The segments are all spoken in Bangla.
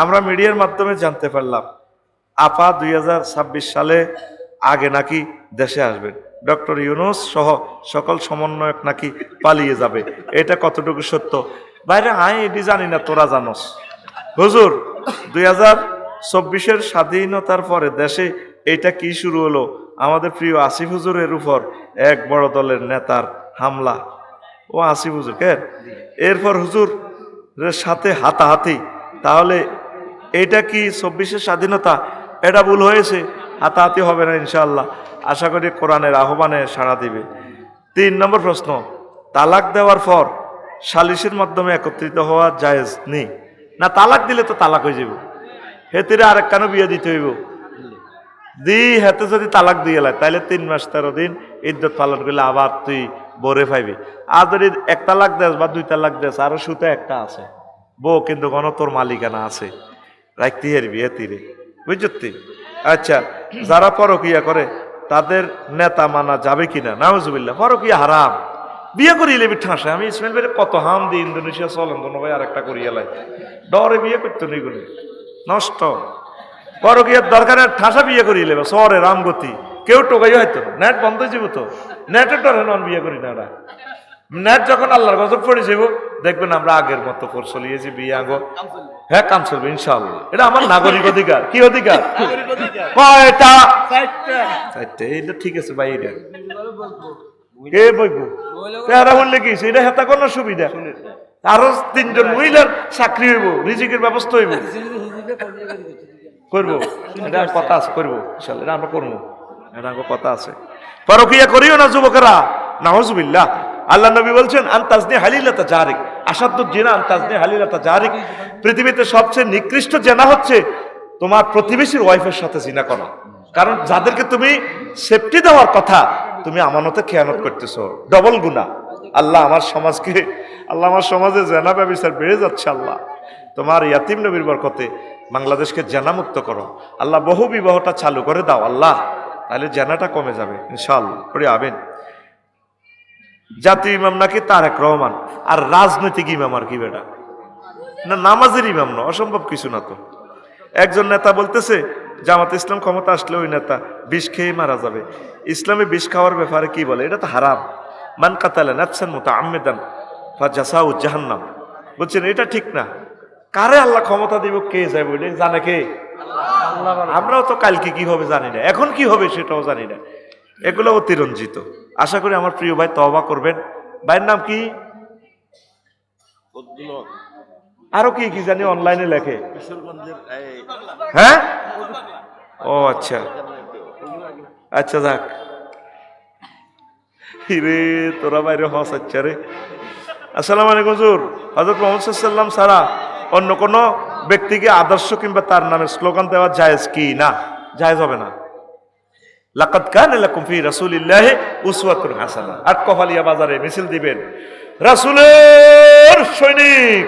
আমরা মিডিয়ার মাধ্যমে জানতে পারলাম আপা 2026 সালে আগে নাকি দেশে আসবেন, ডক্টর ইউনূস সহ সকল সমন্বয়ক নাকি পালিয়ে যাবে। এটা কতটুকু সত্য? বাইরে আমি এটি জানি না, তোরা জানোস। হুজুর 2024-এর স্বাধীনতার পরে দেশে এটা কি শুরু হলো? আমাদের প্রিয় আসিফ হুজুরের উপর এক বড় দলের নেতার হামলা। ও আসিফ হুজুর কে, এরপর হুজুরের সাথে হাতাহাতি। তাহলে এটা কি 24-এর স্বাধীনতা? এটা ভুল হয়েছে, হাতাহাতি হবে না ইনশাআল্লাহ। আশা করি কোরআনের আহ্বানে সাড়া দিবে। 3 নম্বর প্রশ্ন, তালাক দেওয়ার পর সালিসের মাধ্যমে একত্রিত হওয়া জায়েজ নেই না? তালাক দিলে তো তালাক হয়ে যাব, হেতিরে আরেক কানো বিয়ে দিতে হইব। হেতে যদি তালাক দিয়ে লাই তাইলে 3 মাস 13 দিন ইদ্যত পালন করলে আবার তুই বরে পাইবি। আর যদি 1 তালাক দেস বা 2 তালাক দেস, আরো সুতে একটা আছে, বউ কিন্তু কোন তোর মালিকানা আছে, রাখতে হারবি হেতিরে, বুঝলি? আচ্ছা, যারা পরকিয়া করে তাদের নেতা মানা যাবে কিনা? নাউজুবিল্লাহ, পরকিয়া হারাম। বিয়ে করিয়ে লেবি ঠাঁসে। আমি ইসমাইল ভাই কত হাম দিই, ইন্দোনেশিয়া চলেন দোনো ভাই আরেকটা করিয়ে লাই, ডরে বিয়ে করতো না, এগুলি নষ্ট। পরকিয়ার দরকারে ঠাসা বিয়ে করিয়ে লেবে শহরে রামগতি, কেউ টোকাই হয়তো নেট বন্ধ হয়ে যাব, তো নেটের ডরে নন বিয়ে করি না। নেট যখন আল্লাহর গজব পড়ে যাব, দেখবেন আমরা আগের মতো করে চলিয়েছি বিয়ে আগো। হ্যাঁ, কাম চলবে ইনশাআল্লাহ। এটা আমার নাগরিক অধিকার। কি অধিকার? কয়টা? 4টে। এটা ঠিক আছে ভাই, এটা কে বইবো তেরা বললে কি এটা হেতা কোনো সুবিধা? আরো 3 জন মহিলার চাকরি হইব, রিজিকের ব্যবস্থা হইব, করবো। এটা কথা আছে, করবো ইনশাআল্লাহ, এটা আমরা করবো, এটা আমার কথা আছে। পরকিয়া করিও না যুবকেরা, নাউজুবিল্লাহ। আল্লাহ নবী বলছেন আনতাজনি হালিলাতা জারিক, আসাদুজ জিনা আনতাজনি হালিলাতা জারিক। পৃথিবীতে সবচেয়ে নিকৃষ্ট জেনা হচ্ছে তোমার প্রতিবেশীর ওয়াইফের সাথে জিনা করা। কারণ যাদেরকে তুমি সেফটি দেওয়ার কথা, তুমি আমানতে খেয়ানত করতেছো, ডবল গুনাহ। আল্লাহ আমার সমাজে জেনা ব্যবচার বেড়ে যাচ্ছে। আল্লাহ তোমার ইয়াতিম নবীর বরকতে বাংলাদেশকে জেনা মুক্ত করো আল্লাহ, বহু বিবাহটা চালু করে দাও আল্লাহ, তাহলে জেনাটা কমে যাবে ইনশাআল্লাহ। পড়ে আবেন। জাতীয় ইমাম নাকি তারেক রহমান, আর রাজনৈতিক ইমাম আর কি বেটা? না, নামাজের ইমাম না, অসম্ভব কিছু না তো। একজন নেতা বলতেছে জামাত ইসলাম ক্ষমতা আসলে ওই নেতা বিষ খেয়ে মারা যাবে। ইসলামে বিষ খাওয়ার ব্যাপারে কি বলে? এটা তো হারাম। মান কাতালা নাফসান মুতাআম্মিদান ফাজাসাউ জাহান্নাম। বলছেন এটা ঠিক না। কারে আল্লাহ ক্ষমতা দিব, কে যাবে এটা জানে কে? আমরাও তো কালকে কি হবে জানি না, এখন কি হবে সেটাও জানি না। এগুলো অতিরঞ্জিত। আশা করি আমার প্রিয় ভাই তওবা করবেন। ভাইয়ের নাম কি? আরো কি কি জানি অনলাইনে লেখে। হ্যাঁ, ও আচ্ছা আচ্ছা, যাক রে, তোরা বাইরে হস। আচ্ছা রে, আসসালামু আলাইকুম হুজুর। হযরত মুহাম্মদ সাল্লাল্লাহু আলাইহি ওয়াসাল্লাম ছাড়া অন্য কোন ব্যক্তিকে আদর্শ কিংবা তার নামে স্লোগান দেওয়া জায়েজ কি? না, জায়েজ হবে না। লাকাদ কানা লাকুম ফি রাসূলিল্লাহি উসওয়াতুন হাসানাহ। আটকফালিয়া বাজারে মিছিল দিবেন, রাসূলের সৈনিক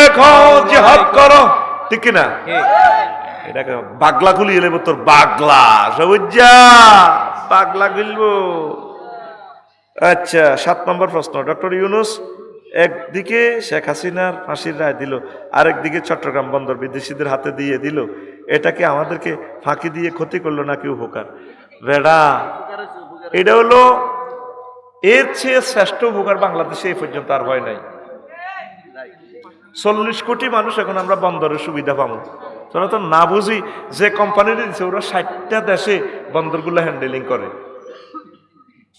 এক হও, জিহাদ করো, ঠিক কি না? এটাকে বাগলা খুলি এলে তোর বাগলা সবুজা পাগলা খুলবো। আচ্ছা, 7 নম্বর প্রশ্ন, ডক্টর ইউনূস একদিকে শেখ হাসিনার ফাঁসির রায় দিল, আরেকদিকে চট্টগ্রাম বন্দর বিদেশিদের হাতে দিয়ে দিল, এটাকে আমাদেরকে ফাঁকি দিয়ে ক্ষতি করলো নাকি উপকার? বেড়া, এটা হলো এর চেয়ে শ্রেষ্ঠ উপকার বাংলাদেশে এই পর্যন্ত আর হয় নাই। 40 কোটি মানুষ এখন আমরা বন্দরের সুবিধা পাবো। তোরা তো না বুঝি যে কোম্পানি দিচ্ছে, ওরা 60টা দেশে বন্দরগুলো হ্যান্ডেলিং করে।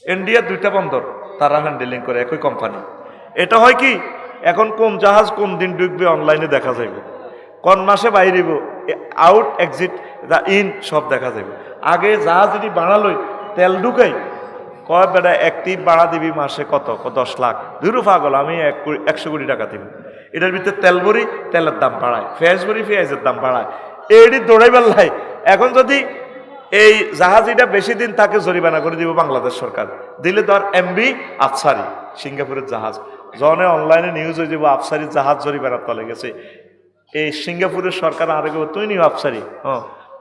ইন্ডিয়া 2টা বন্দর তারা হ্যান্ডেলিং করে, একই কোম্পানি। এটা হয় কি, এখন কোন জাহাজ কোন দিন ডুববে অনলাইনে দেখা যাবে, কোন মাসে বাইরেব, আউট এক্সিট ইন সব দেখা যাবে। আগে জাহাজ যদি বাড়ালই তেল ঢুকাই, কয় বেটা একটি বাড়া দিবি মাসে কত 10 লাখ, ধুরু পাগল, আমি 100 কোটি টাকা দিব। এটার ভিতরে তেল ভরি, তেলের দাম বাড়ায়, পেঁয়াজ ভরি, পেঁয়াজের দাম বাড়ায়, এটি দৌড়াইবার লাই। এখন যদি এই জাহাজ এটা বেশি দিন তাকে জরিমানা করে দিব বাংলাদেশ সরকার, দিলে ধর এমবি আফসারি, সিঙ্গাপুরের জাহাজ জনে অনলাইনে নিউজ হয়ে যাব, আফসারি জাহাজ জরিমানার তলে গেছে। এই সিঙ্গাপুরের সরকার আরে তুই নিও আফসারি,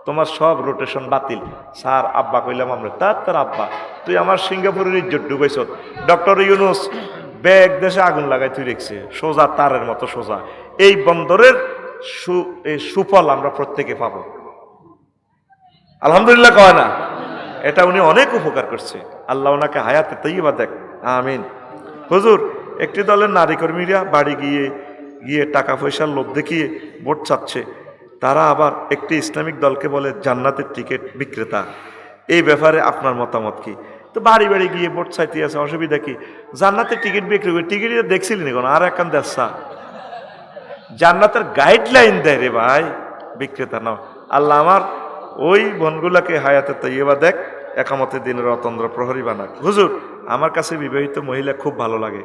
তোমার সব রোটেশন বাতিল। স্যার আব্বা কইলাম আমরা, তার আব্বা তুই আমার সিঙ্গাপুরের ইজ্জত ডুবাইছ। ডক্টর ইউনূস ব্যাগ দেশে আগুন লাগাই তুই রেখছে, সোজা তারের মতো সোজা। এই বন্দরের এই সুফল আমরা প্রত্যেকে পাবো। আলহামদুলিল্লাহ কয় না? এটা উনি অনেক উপকার করছে। আল্লাহ ওনাকে হায়াতে তৈবা দেখ, আমিন। হুজুর, একটি দলের নারী কর্মীরা বাড়ি গিয়ে টাকা পয়সার লোভ দেখিয়ে ভোট চাচ্ছে। তারা আবার একটি ইসলামিক দলকে বলে জান্নাতের টিকিট বিক্রেতা। এই ব্যাপারে আপনার মতামত কি? তো বাড়ি বাড়ি গিয়ে ভোট চাইতে আছে, অসুবিধা কি? জান্নাতের টিকিট বিক্রি করে টিকিট দেখছিলেন এখন আর এখন দেশা জান্নাতের গাইডলাইন দেয় রে ভাই, বিক্রেতা নাও। আল্লাহ আমার ওই বোনগুলাকে হায়াতে তৈবা দেখ, একামতের দিনের অতন্দ্র প্রহরী বানাক। হুজুর, আমার কাছে বিবাহিত মহিলা খুব ভালো লাগে।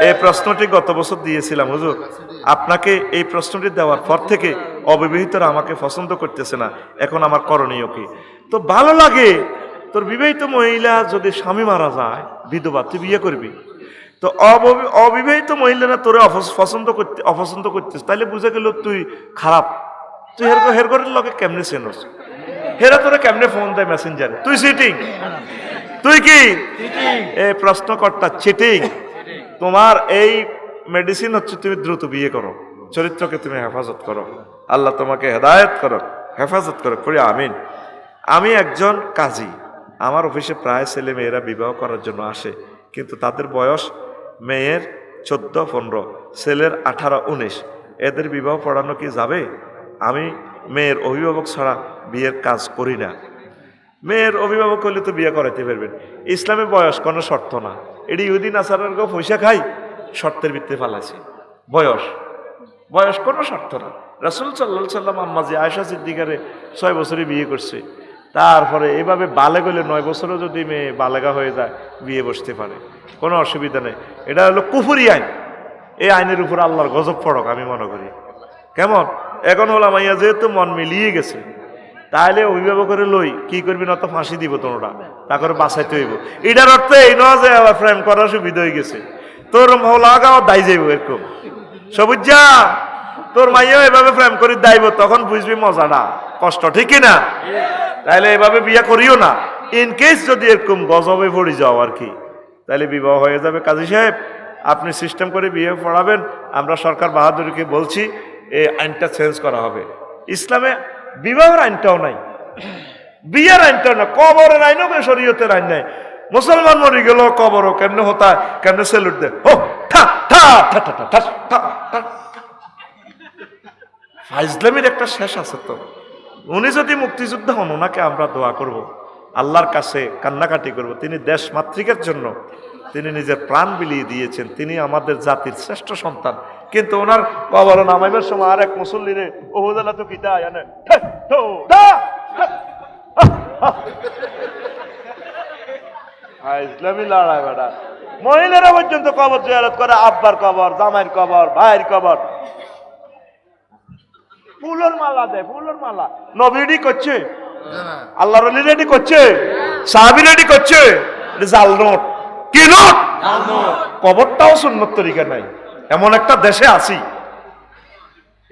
এই প্রশ্নটি গত বছর দিয়েছিলাম হুজুর। আপনাকে এই প্রশ্নটি দেওয়ার পর থেকে অবিবাহিতরা আমাকে পছন্দ করতেছে না, এখন আমার করণীয় কি? তো ভালো লাগে তোর বিবাহিত মহিলা যদি স্বামী মারা যায়, বিধবা, তুই বিয়ে করবি। তো অবিবাহিত মহিলারা তোরে অপছন্দ করতেছ, তাইলে বুঝে গেল তুই খারাপ। তুই হেরগরের লগে কেমনে চেনস? হেরা তোরে কেমনে ফোন দেয় মেসেঞ্জারে? তুই চিটিং। তুই কি এই প্রশ্নকর্তা চিটিং? তোমার এই মেডিসিন হচ্ছে তুমি দ্রুত বিয়ে করো, চরিত্রকে তুমি হেফাজত করো। আল্লাহ তোমাকে হেদায়েত করো, হেফাজত করো, করি আমিন। আমি একজন কাজী। আমার অফিসে প্রায় ছেলে মেয়েরা বিবাহ করার জন্য আসে, কিন্তু তাদের বয়স মেয়ের 14-15, ছেলের 18-19। এদের বিবাহ পড়ানো কি যাবে? আমি মেয়ের অভিভাবক ছাড়া বিয়ের কাজ করি না। মেয়ের অভিভাবক হলে তো বিয়ে করাইতে পারবেন। ইসলামে বয়স কোনো শর্ত না। এটি ইহুদি নাসারার পয়সা খাই, শর্তের ভিত্তিতে ফালাইছে। বয়স কোনো শর্ত না। রাসূল সাল্লাল্লাহু আলাইহি সাল্লাম আম্মাজি আয়েশা সিদ্দিকারে 6 বছরে বিয়ে করছে। তারপরে এভাবে বালেগ হলে 9 বছরও যদি মেয়ে বালেগা হয়ে যায়, বিয়ে বসতে পারে, কোনো অসুবিধা নেই। এটা হলো কুফরি আইন। এই আইনের উপর আল্লাহর গজব পড়ক আমি মনে করি। কেমন? এখন হলাম মাইয়া যেহেতু মন মিলিয়ে গেছে, তাহলে অভিভাবকের লই কি করবি না, তো ফাঁসি দিব তোমরা, তা করে বাঁচাইতে হইব। এটার অর্থ এই নয় যে আবার প্রেম করার সুবিধা হয়ে গেছে, তোর লাগাও দায় যাইব এরকম। সবুজ যা তোর মাইয়াও এভাবে প্রেম করে দাইব, তখন বুঝবি মজাটা, কষ্ট, ঠিক কিনা? তাইলে এভাবে বিয়ে করিও না। ইন কেস যদি এরকম গজবে পড়ে যাও আর কি, তাহলে বিবাহ হয়ে যাবে। কাজী সাহেব, আপনি সিস্টেম করে বিয়ে পড়াবেন। আমরা সরকার বাহাদুরকে বলছি এই আইনটা চেঞ্জ করা হবে। ইসলামে বিবাহের আইনটাও নাই, বিয়ের আইনটাও না, কবরের আইনও শরীয়তের আইন নাই। মুসলমান মরে গেল কবরও কেমনে হতা, কেমনে সেলুট দেয়, ও ঠা ঠা ঠা ঠা ঠা ঠা ঠা। ফাইজলামির একটা শেষ আছে তো। উনি যদি মুক্তিযোদ্ধা হন, ওনাকে আমরা দোয়া করব, আল্লাহর কাছে কান্নাকাটি করব। তিনি দেশ মাতৃকার জন্য তিনি নিজের প্রাণ বিলিয়ে দিয়েছেন। তিনি আমাদের জাতির শ্রেষ্ঠ সন্তান। কিন্তু ওনার কবর নামাইবার সময় আর এক মুসল্লিরে ওহদালা তো কিতা জানে, ইসলামী লড়াই বেড়া। মহিলারা পর্যন্ত কবর জিয়ারত করে, আব্বার কবর, জামাইয়ের কবর, ভাইয়ের কবর, ফুলের মালা দেয়, ফুলের মালা। নবী রেডি করছে, আল্লাহ রলি রেডি করছে, সাহাবী রেডি করছে। জাল নোট, কি নোট? কবরটাও সুন্নত তরিকা নাই। এমন একটা দেশে আছি,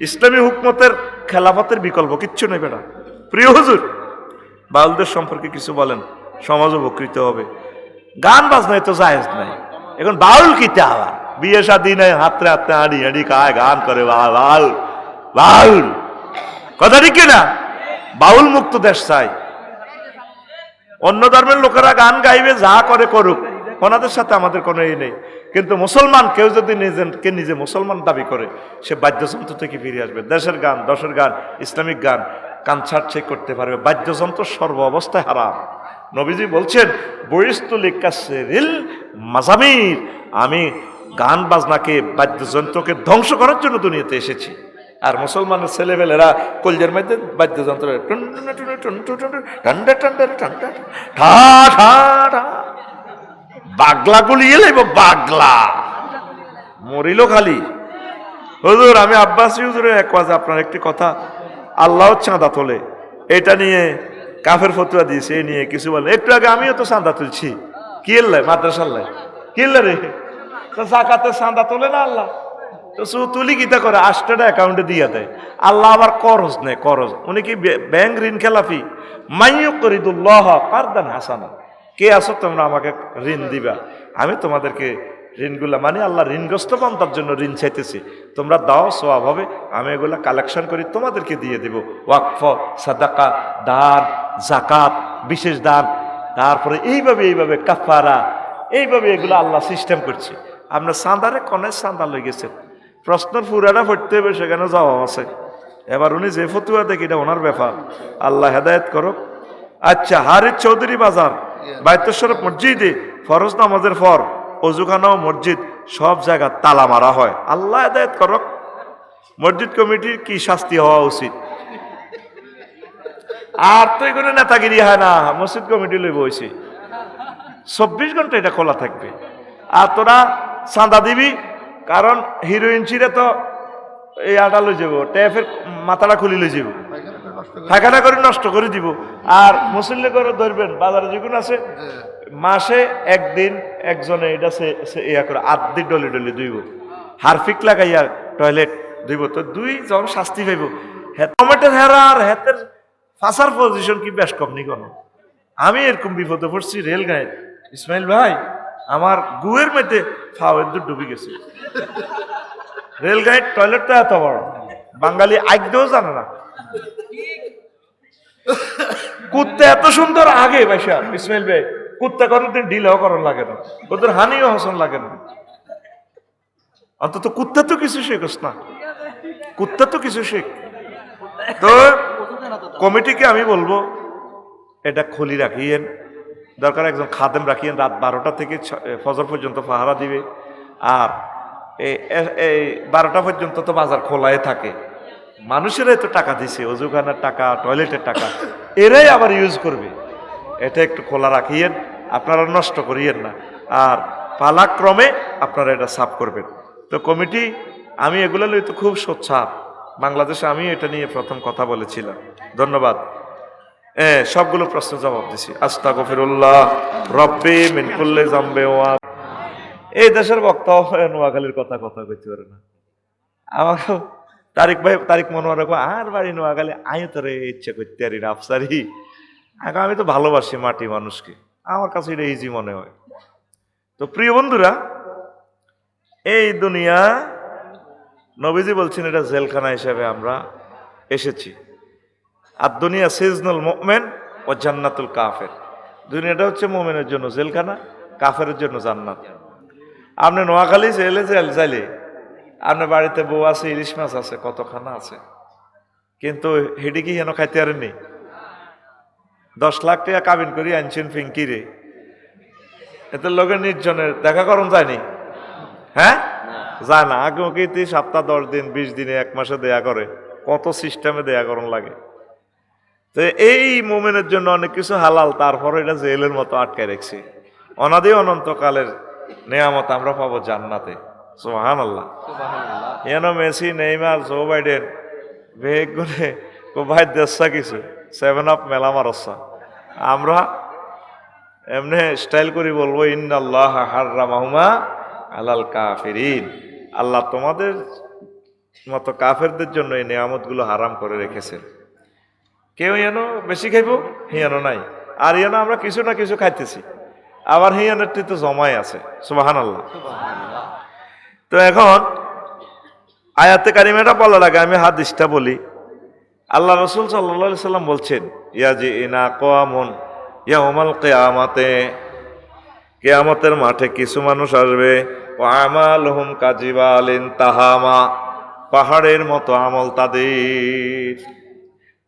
ইসলামী হুকমতের খেলাফতের বিকল্প কিচ্ছু নেই বেটা। প্রিয় হুজুর, বাউলদের সম্পর্কে কিছু বলেন, সমাজ উপকৃত হবে। গান বাজনায় তো জায়েজ নাই। এখন বাউল কিতা আবার বিয়ে শাদী নাই, হাতে হাতে হাঁড়ি হাঁড়ি খায়, গান করে বাউল বাউল। কথা ঠিক না? বাউল মুক্ত দেশ চাই। অন্য ধর্মের লোকেরা গান গাইবে, যা করে করুক, ওনাদের সাথে আমাদের কোনো এই নেই। কিন্তু মুসলমান কেউ যদি নিজে মুসলমান দাবি করে, সে বাদ্যযন্ত্র থেকে ফিরে আসবে। দেশের গান, দশের গান, ইসলামিক গান কানসার্ট সে করতে পারবে। বাদ্যযন্ত্র সর্ব অবস্থায় হারাম। নবীজি বলছেন, বইস্তুলিকাসরিল মাজামির, আমি গান বাজনাকে, বাদ্যযন্ত্রকে ধ্বংস করার জন্য দুনিয়াতে এসেছি। আর মুসলমানের ছেলেবেলেরা কলজের মধ্যে বাদ্যযন্ত্র বাগলা গুলিয়ে লাইব, বাগলা মরিল খালি। হুজুর, আমি আব্বাসী হুজুরের এক ওয়াজে আপনার একটি কথা, আল্লাহ চাঁদা তোলে, এটা নিয়ে কাফের ফতুয়া দিয়েছে, এই নিয়ে কিছু বলে। একটু আগে আমিও তো চাঁদা তুলছি, কি এল্লাই মাদ্রাসাল্লাই, কি এল্লাই রে, জাকাতে চাঁদা তোলে না আল্লাহ, তো তুলি কিতা করে 8 টাকা অ্যাকাউন্টে দিয়ে দেয়। আল্লাহ আবার করজ নেই, করজ। উনি কি ব্যাংক ঋণ খেলাফি? মাইয়ুকরিদুল্লাহ কারদান হাসানা, কে আছো তোমরা আমাকে ঋণ দিবা, আমি তোমাদেরকে ঋণগুলা মানে আল্লাহ ঋণগ্রস্ত বান্দার জন্য ঋণ চাইতেছি, তোমরা দাও, সওয়াব হবে, আমি এগুলা কালেকশন করি তোমাদেরকে দিয়ে দেব। ওয়াকফ, সাদাকা, দান, জাকাত, বিশেষ দান, তারপরে এইভাবে কাফারা, এইভাবে এগুলো আল্লাহ সিস্টেম করছে। আপনার চাঁদারে কনে চাঁদা লই গেছেন, প্রশ্নের পুরাটা পড়তে হবে, সেখানে জবাব আছে। এবার উনি যে ফতুয়া দেখি এটা ওনার ব্যাপার, আল্লাহ হেদায়েত করুক। আচ্ছা, হারিস চৌধুরী বাজার বাইতুল মসজিদে ফরজ নামাজের পর অজুখানা ও মসজিদ সব জায়গা তালা মারা হয়, আল্লাহ হেদায়েত করুক। মসজিদ কমিটির কি শাস্তি হওয়া উচিত? আর তো এগুলো নেতাগিরি হয় না, মসজিদ কমিটি লই বইছে 24 ঘন্টা এটা খোলা থাকবে। আর তোরা চাঁদা দিবি, কারণ হিরোইন ছিঁড়ে তো এই আটা লই যাব, ট্যাপের মাথাটা খুলি লই যাব, ফাঁকাটা করে নষ্ট করে দিব। আর মুসল্লি করে ধরবেন, বাজারে যেগুলো আছে মাসে একদিন একজনে এটা ইয়া করে আদি ডলি ডলি ধুইব, হারফিক লাগাইয়া টয়লেট ধুইব, তো দুই জন শাস্তি পাইব। টমেটোর হেরা আর হেতের ফাঁসার পজিশন কি বেশ কম নি কোনো। আমি এরকম বিপদে পড়ছি রেলগাঁয়ে, ইসমাইল ভাই আমার গুয়ের মধ্যে ফাওয়ের দুধ ডুবে গেছে। রেলগাঁয়ের টয়লেটটা এত বড়, বাঙালি আইকদেও জানে না। কুত্তে এত সুন্দর আগে ভাইসা ইসমাইল ভাই, কুত্তা কোনোদিন ঢিলেও করণ লাগে না, ওদের হানিও হসন লাগে না। অন্তত কুত্তা তো কিছু শেখস না, কুত্তা তো কিছু শেখ। তো কমিটিকে আমি বলবো এটা খুলি রাখিয়েন, দরকার একজন খাদেম রাখিয়েন, রাত 12টা থেকে ফজর পর্যন্ত পাহারা দিবে। আর এই 12টা পর্যন্ত তো বাজার খোলাই থাকে, মানুষেরাই তো টাকা দিছে, অজুখানার টাকা, টয়লেটের টাকা, এরাই আবার ইউজ করবে। এটা একটু খোলা রাখিয়েন, আপনারা নষ্ট করিয়েন না। আর পালাক্রমে আপনারা এটা সাফ করবেন। তো কমিটি, আমি এগুলো লই তো খুব সোচ্চার, বাংলাদেশে আমি এটা নিয়ে প্রথম কথা বলেছিলাম। ধন্যবাদ। সবগুলো প্রশ্ন জবাব দিছি। আস্তাগফিরুল্লাহ রব্বি মিন কুল্লি যামবি ওয়া, এই দেশের বক্তা নোয়াখালীর কথা কইতে পারে না। আমাকে তারিক ভাই, তারিক মনোয়ার রাখবো, আর বাড়ি নোয়াখালী, আয়ু তোরে ইচ্ছা করতে পারি না আফসারি। আমি তো ভালোবাসি মাটি মানুষকে, আমার কাছে এটা ইজি মনে হয়। তো প্রিয় বন্ধুরা, এই দুনিয়া নবীজি বলছেন এটা জেলখানা হিসেবে আমরা এসেছি। আর দুনিয়া সিজনুল মুমিন ও জান্নাতুল কাফের, দুনিয়াটা হচ্ছে মুমিনের জন্য জেলখানা, কাফেরের জন্য জান্নাত। আপনি নোয়াখালী চাইলে আপনার বাড়িতে বউ আছে, ইলিশ মাছ আছে, কত খানা আছে, কিন্তু হেডি কি হেন খাইতে পারেননি। 10 লাখ টাকা কাবিন করি আনছেন ফিঙ্কিরে, এতে লোকের নির্জনের দেখা করুন যায়নি? হ্যাঁ, যায় না। আগে কি সপ্তাহ 10 দিন 20 দিনে 1 মাসে দেয়া করে, কত সিস্টেমে দেয়া করুন লাগে। তো এই মোমেনের জন্য অনেক কিছু হালাল, তারপরে এটা জেলের মতো আটকে রাখছি। অনাদি অনন্তকালের নেয়ামত আমরা পাবো জান্নাতে। সুবহানাল্লাহ। এন Messi, Neymar, Joe Biden beg করে ভাই দেশা কিছু 7 আপ মেলা মারসা, আমরা এমনি স্টাইল করি বলবো ইন্নাল্লাহ হাররামাহুমা আলাল কাফিরিন, আল্লাহ তোমাদের মতো কাফেরদের জন্য এই নিয়ামতগুলো হারাম করে রেখেছেন। কেউ যেন বেশি খাইব, হিয়ানো নাই, আর যেন আমরা কিছু না কিছু খাইতেছি, আবার হিয়ানের তো জমাই আছে। সুবহানাল্লাহ। তো এখন আয়াতে কারিমাটা বলার আগে আমি হাদিসটা বলি। আল্লাহ রাসূল সাল্লাল্লাহু আলাইহি সাল্লাম বলছেন, ইয়াজিনা কওয়ামুন ইয়াউমাল কিয়ামাতে, কিয়ামতের মাঠে কিছু মানুষ আসবে, ওয়া আমালুহুম কাজিবালিন তাহামা, পাহাড়ের মতো আমল তাদের,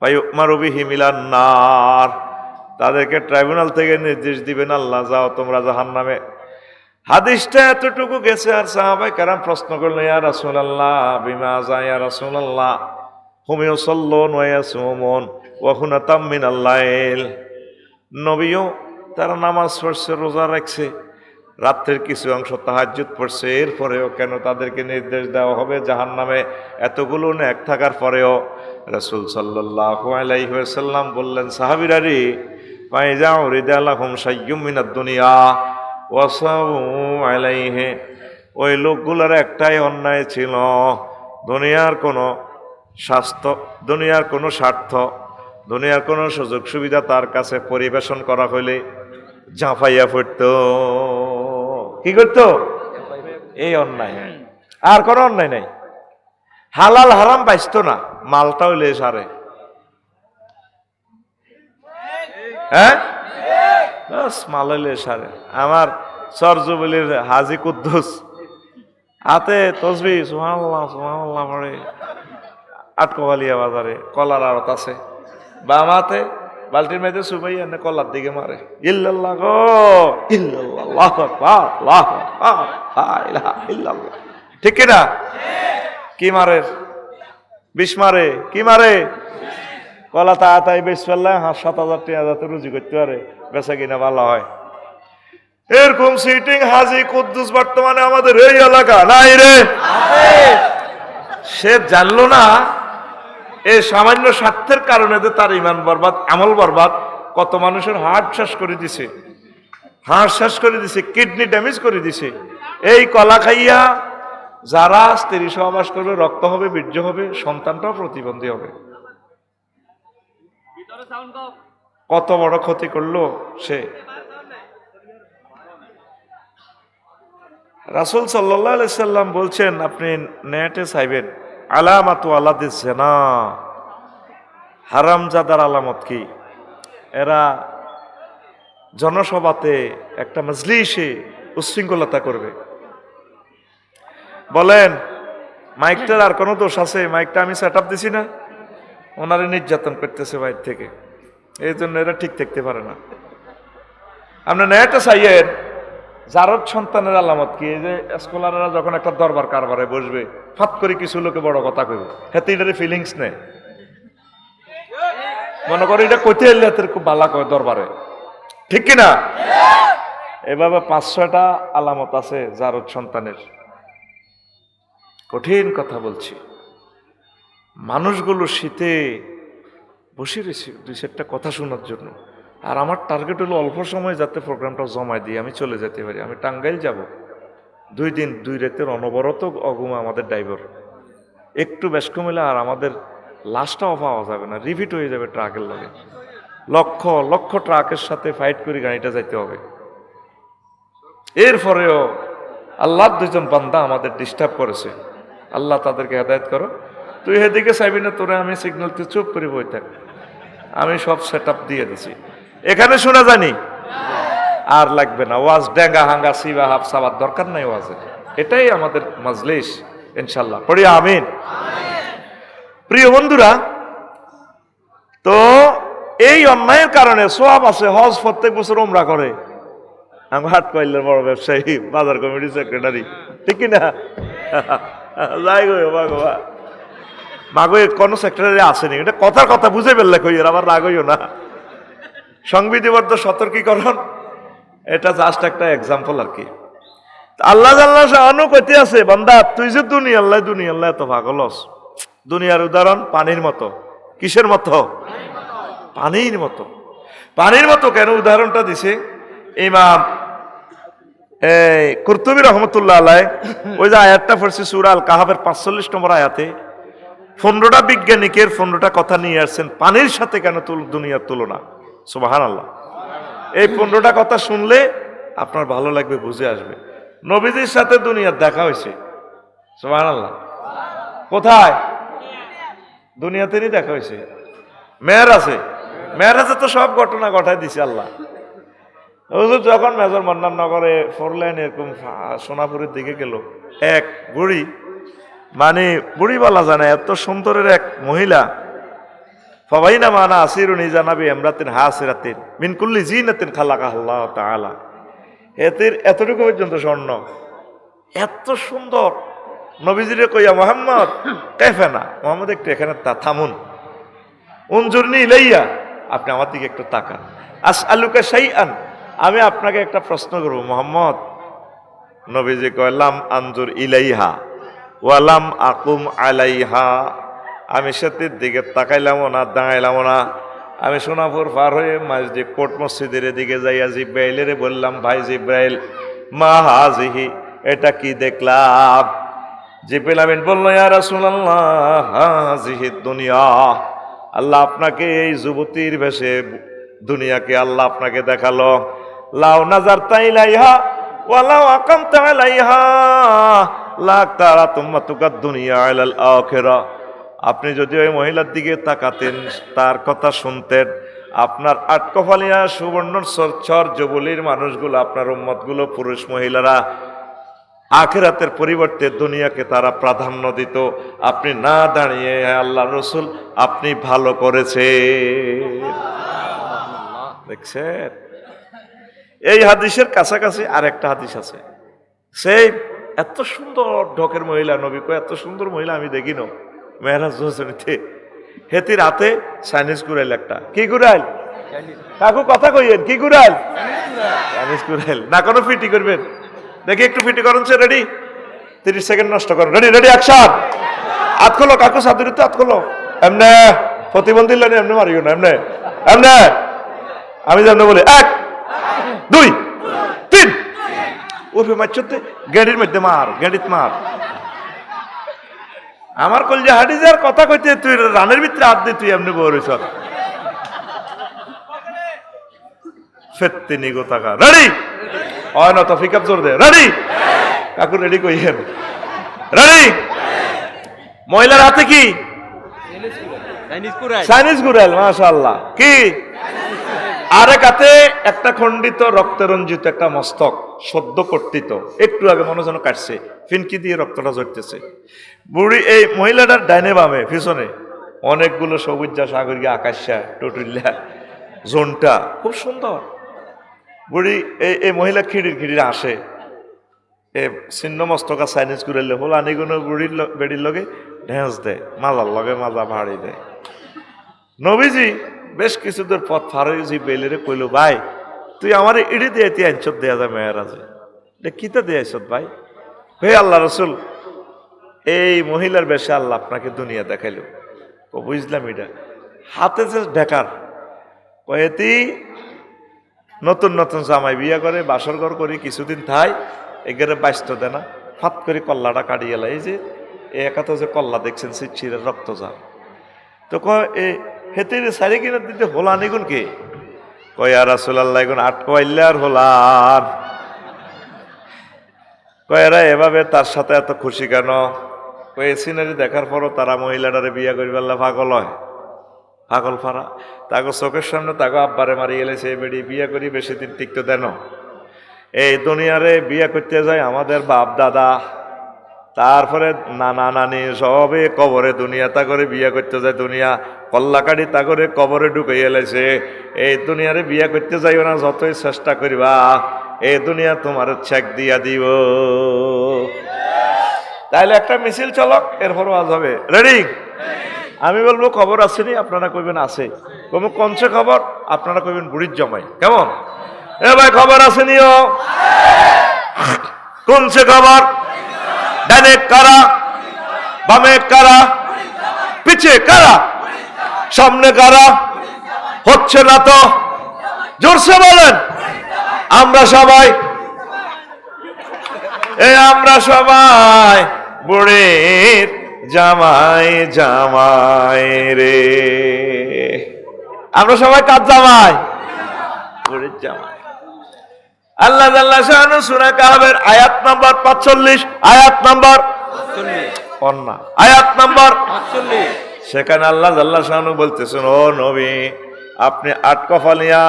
ফায়ুমারু বিহি মিলান নার, তাদেরকে ট্রাইব্যুনাল থেকে নির্দেশ দিবেন, আল্লাহ যাও তোমরা জাহান্নামে। হাদিসটা এতটুকু গেছে, আর সাহাবায়ে কেরাম প্রশ্ন করলেন, ইয়া রাসূলুল্লাহ বিমাযা ইয়া রাসূলুল্লাহ, হুম ইউসাল্লুন ওয়া ইয়াসুমুন ওয়া হুনাতাম মিনাল লাইল, নবীও তারা নামাজ পড়ছে, রোজা রাখছে, রাত্রের কিছু অংশ তাহাজ্জুদ পড়ছে, এরপরেও কেন তাদেরকে নির্দেশ দেওয়া হবে জাহান্নামে? এতগুলো নেক থাকার পরেও রাসূল সাল্লাল্লাহু আলাইহি ওয়াসাল্লাম বললেন, সাহাবীরা রে, ফাইজা উরিদা লাহুম শাইয়্যুম মিনাদ দুনিয়া ওয়াসাউ আলাইহি, ওই লোকগুলোর একটাই অন্যায় ছিল, দুনিয়ার কোনো স্বাস্থ্য, দুনিয়ার কোনো স্বার্থ, দুনিয়ার কোনো সুযোগ সুবিধা তার কাছে পরিবেশন করা হইলে ঝাঁপাইয়া পড়ত। কি করত? এই অন্যায়, আর কোনো অন্যায় নাই। হালাল হারাম বাইসতো না, মালটা হইলে সারে। হ্যাঁ, বাস মাল হইলে সারে। আমার সরজুবলির হাজি কুদ্দুস হাতে তসবি সুবহানাল্লাহ সুবহানাল্লাহ পড়ে আটকোয়ালিয়া বাজারে কলার আড়ত আছে, বাম হাতে বালতির মেয়েতে সুবাই এনে কলার দিকে মারে, ইল্লাল্লাহ গো ইল্লাল্লাহ, আল্লাহু আকবার, আল্লাহু আকবার, লা ইলাহা ইল্লাল্লাহ। ঠিক কি না? কি মারে? বিষ মারে। কি মারে? কলা তাড়াতাড়ি বেশ ফেললে 7,000 3,000 রুজি করতে পারে, বেচা কিনা ভালো হয়। এরকম সিটিং হাজি কুদ্দুস বর্তমানে আমাদের এই এলাকা নাই রে। সে জানলো না এই সামান্য স্বার্থের কারণে যে তার ইমান বরবাদ, আমল বরবাদ, কত মানুষের হার্ট শেষ করে দিছে, হার্ট শেষ করে দিছে, কিডনি ড্যামেজ করে দিছে। এই কলা খাইয়া যারা স্ত্রী সহবাস করবে রক্ত হবে, বীর্য হবে, সন্তানটাও প্রতিবন্ধী হবে। কত বড় ক্ষতি করলো সে। রাসূল সাল্লাল্লাহু আলাইহি সাল্লাম বলছেন, আপনি নেটে চাইবেন আলামাতু আলাদিস জিনা, হারামজাদার আলামত কি? এরা জনসভাতে একটা মজলিসে উচ্ছৃঙ্খলতা করবে। বলেন মাইকটার আর কোনো দোষ আছে? মাইকটা আমি সেট আপ দিছি না, ওনারে নির্যাতন করতেছে বাইরে থেকে, এই জন্য এরা ঠিক থাকতে পারে না। আপনি নেটে চাইয়েন জারদ সন্তানের আলামত কি? এই যে স্কলাররা যখন একটা দরবার কারবারে বসবে, ফাত করে কিছু লোকে বড় কথা কইব, হাতে এটার ফিলিংস নেই, মনে করে এটা কইতে এলে হাতের খুব ভালো কয় দরবারে, ঠিক কিনা? এভাবে 5-6টা আলামত আছে জারদ সন্তানের। কঠিন কথা বলছি। মানুষগুলো শীতে বসে রয়েছে 2-4টা কথা শোনার জন্য, আর আমার টার্গেট হলো অল্প সময় যাতে প্রোগ্রামটা জমায় দিয়ে আমি চলে যেতে পারি। আমি টাঙ্গাইল যাব, 2 দিন 2 রাতের অনবরত অগুমা আমাদের ড্রাইভার, একটু বেশ কমিলে আর আমাদের লাশটাও পাওয়া যাবে না, রিপিট হয়ে যাবে ট্রাকের লগে। লক্ষ লক্ষ ট্রাকের সাথে ফাইট করে গাড়িটা যাইতে হবে। এরপরেও আল্লাহর 2জন বান্দা আমাদের ডিস্টার্ব করেছে, আল্লাহ তাদেরকে হেদায়েত করো। তুই এদিকে চাইবি না, তোরা আমি সিগন্যালতে চুপ করে বই থাক, আমি সব সেট আপ দিয়ে দিছি, এখানে শোনা জানি আর লাগবে না ওয়াজ, ডেঙ্গা হাঙ্গা সিবা হাফ সাবার দরকার নাই ওয়াজের। এটাই আমাদের মাজলিস ইনশাল্লাহ, পড়ি আমিন। প্রিয় বন্ধুরা, তো এই অন্যায়ের কারণে সওয়াব আছে, হজ প্রত্যেক বছর উমরা করে। আমি হাট কইলের বড় ব্যবসায়ী, বাজার কমিটি সেক্রেটারি, ঠিক কিনা? যাই গো বাবা, মাগো কোনো সেক্রেটারি আসেনি, এটা কথার কথা বুঝে ফেললে কই, এর আবার রাগ হইও না। সংবিধিবদ্ধ সতর্কীকরণ, এটা জাস্ট একটা এক্সাম্পল আর কি। আল্লাহ জাল্লাহ শাহানু কইতে আছে, বান্দা তুই যে দুনিয়াল্লাহ এত পাগলস, দুনিয়ার উদাহরণ পানির মতো। কিসের মতো? পানির মতো। পানির মতো কেন উদাহরণটা দিছে ইমাম কুরতুবী রহমতুল্লাহ আলাইহি, ওই যে আয়াতটা পড়ছি সূরা আল কাহাফের 45 নম্বর আয়াতে, 15টা বিজ্ঞানিকের 15টা কথা নিয়ে আসছেন পানির সাথে কেন দুনিয়ার তুলনা। সুবহানাল্লাহ। এই 15টা কথা শুনলে আপনার ভালো লাগবে, বুঝে আসবে। নবীজির সাথে দুনিয়ার দেখা হয়েছে, সুবহানাল্লাহ। কোথায়? দুনিয়াতেই দেখা হয়েছে। মেরাজে তো সব ঘটনা ঘটায় দিছে আল্লাহ। হুজুর যখন মেজর মন্নান নগরে 4 লাইন এরকম সোনাপুরের দিকে গেল, এক বুড়ি, মানে বুড়ি বলা যায় না, এত সুন্দরের এক মহিলা, ফাবাইনা মানা আসিরুন ইজানাবি ইমরাতিন হাসিরাতিন মিন কুল্লি জিনাতিন খালাকাহাল্লাহু তাআলা, এতটুকু পর্যন্ত স্বর্ণ, এত সুন্দর। নবীজিরে কইয়া মুহাম্মদ কাইফানা, মুহাম্মদ একটু এখানে থামুন, উনজুরনি ইলাইয়া, আপনি আমার দিকে একটু তাকান, আসআলুকা শাইআন, আমি আপনাকে একটা প্রশ্ন করব মুহাম্মদ। নবীজি কইলাম আনজুর ইলাইহা ওয়ালাম আকুম আলাইহা, আমি সেটির দিকে তাকাইলামও না, দাঁড়াইলামও না। আমি সোনাপুর পার হয়ে মসজিদ কোট মসজিদের দিকে যাইয়া জিব্রাইলের বললাম, ভাই জিব্রাইল, মা হাজিহি, এটা কি দেখলাম? জিব্রাইল আমিন বলল, ইয়া রাসূলুল্লাহ হাজিহি দুনিয়া, আল্লাহ আপনাকে এই যুবতীর বেশে দুনিয়াকে আল্লাহ আপনাকে দেখালো। লাউ নাজারতা ইলাইহা ওয়ালাউ আকামতা আলাইহা লা তারাতুম মাতুকাদ দুনিয়া আলাল আখিরা। আপনি যদি ওই মহিলার দিকে তাকাতেন, তার কথা শুনতেন, আপনার আটকফালিয়া সুবর্ণ চর যুবলীর মানুষগুলো, আপনার উম্মতগুলো, পুরুষ মহিলারা আখিরাতের পরিবর্তে দুনিয়াকে তারা প্রাধান্য দিত। আপনি না দাঁড়িয়ে আল্লাহ রসুল আপনি ভালো করেছে দেখছেন। এই হাদিসের কাছাকাছি আরেকটা হাদিস আছে, সেই এত সুন্দর ঢকের মহিলা, নবী কয় এত সুন্দর মহিলা আমি দেখি না মেহরাজ হোসেনিতে। হেতির হাতে চাইনিজ কুড়াইল একটা। কি কুড়াইল কাকু কথা কইয়েন, কি কুড়াইল? চাইনিজ কুড়াইল। না কোনো ফিটি করবেন? দেখি একটু ফিটি করেন। রেডি? 30 সেকেন্ড নষ্ট করেন। Ready ready action. হাত খোলো কাকু, সাদুরিতে হাত খোলো। এমনে প্রতিবন্ধী লাইনে এমনি মারিও না, এমনে এমনে। আমি যেমন বলি 1 2 3 ওরে মারছতে গেড়ির মধ্যে মার, গেড়িত মার। আমার কলজে হাডিজার কথা কইতে তুই রানের ভিতরে হাত দিয়ে তুই এমনি বলিস ফেত্তি নিগো টাকা। রেডি? হয় না তো পিকআপ জোর দে। রেডি কাকু? রেডি কইয়েন। রেডি? মহিলার হাতে কি? চাইনিজ গুড়াল। মাশাআল্লাহ। কি? আরেক হাতে একটা খণ্ডিত রক্তরঞ্জিত একটা মস্তক, সদ্য কর্তিত, একটু আগে মনে যেন কাটছে, ফিনকি দিয়ে রক্তটা ঝরতেছে। বুড়ি এই মহিলাটার ডাইনে বামে পিছনে অনেকগুলো সবুজা সাগরিকা আকাশা টটুল্লা জোনটা খুব সুন্দর। বুড়ি এই মহিলা খিড়ির আসে, এ ছিন্ন মস্তকা চাইনিজ গুড়াইলে হল আনিগুনো বুড়ির বেড়ির লগে ঢেঁস দেয়, মাজার লগে মাজা ভাড়ি দেয়। নবীজি বেশ কিছু দূর পথ ফার হয়েছি, বেলেরে কইল ভাই তুই আমার ইডি দিয়ে তুই আইনত দেয়া যায় মেয়েরাজে, কিতা দিয়ে আইসত ভাই? হে আল্লাহ রসুল, এই মহিলার বেশে আল্লাহ আপনাকে দুনিয়া দেখাইল। ও বুঝলাম এটা হাতে যে ঢেকার কয়েতি নতুন নতুন জামাই বিয়া করে বাসর ঘর করি কিছুদিন থাই এগারে বাইস্ত দেয় না, ফাত করে কল্লাটা কাটিয়ে লাই, এই যে একাত যে কল্লা দেখছেন চিরের রক্ত যা তো কয় এ হেতির সারি কিনা দিতে হোলান এগুন কে? কয় আর রাসূলুল্লাহ এগুন আটকাইলে আর হোলান। কয়েরা এভাবে তার সাথে এত খুশি কেন? কয়ে সিনারি দেখার পরও তারা মহিলাটারে বিয়া করিবার পাগল হয়, পাগল ফারা। তাকে চোখের সামনে তাকে আব্বারে মারি গেলে সেই বেড়ি বিয়া করি বেশি দিন টিকতে দেন। এই দুনিয়ারে বিয়া করতে যায় আমাদের বাপ দাদা, তারপরে নানা নানি সবে কবরে দুনিয়া তা করে বিয়া করতে যায়, দুনিয়া কল্লাকাড়ি তা করে কবরে ঢুকে এলেছে। এই দুনিয়ারে বিয়া করতে যাইও না, যতই চেষ্টা করিবা এই দুনিয়া তোমার চেক দিয়া দিব। তাইলে একটা মিছিল চলক, এরপর আজ হবে। রেডি? আমি বলবো খবর আসেনি, আপনারা কইবেন আছে। কমু কনসে খবর, আপনারা কইবেন বুড়ির জমাই। কেমন? এ ভাই খবর আসেনিও? কনসে খবর? ডানে কারা, বামে কারা, পিছে কারা, সামনে কারা? হচ্ছে না তো জোরসে বলেন। আমরা সবাই আমরা সবাই বুড়ির জামাই জামাই রে। আমরা সবাই কার জামাই? বুড়ির জামাই। আল্লাহ জাল্লা শাআনু সূরা কাহফের আয়াত নাম্বার 45, আয়াত নাম্বার 45, আয়াত নাম্বার 45, সেখানে আল্লাহ জাল্লা শাআনু বলতেছেন, ও নবী আপনি আটকফালিয়া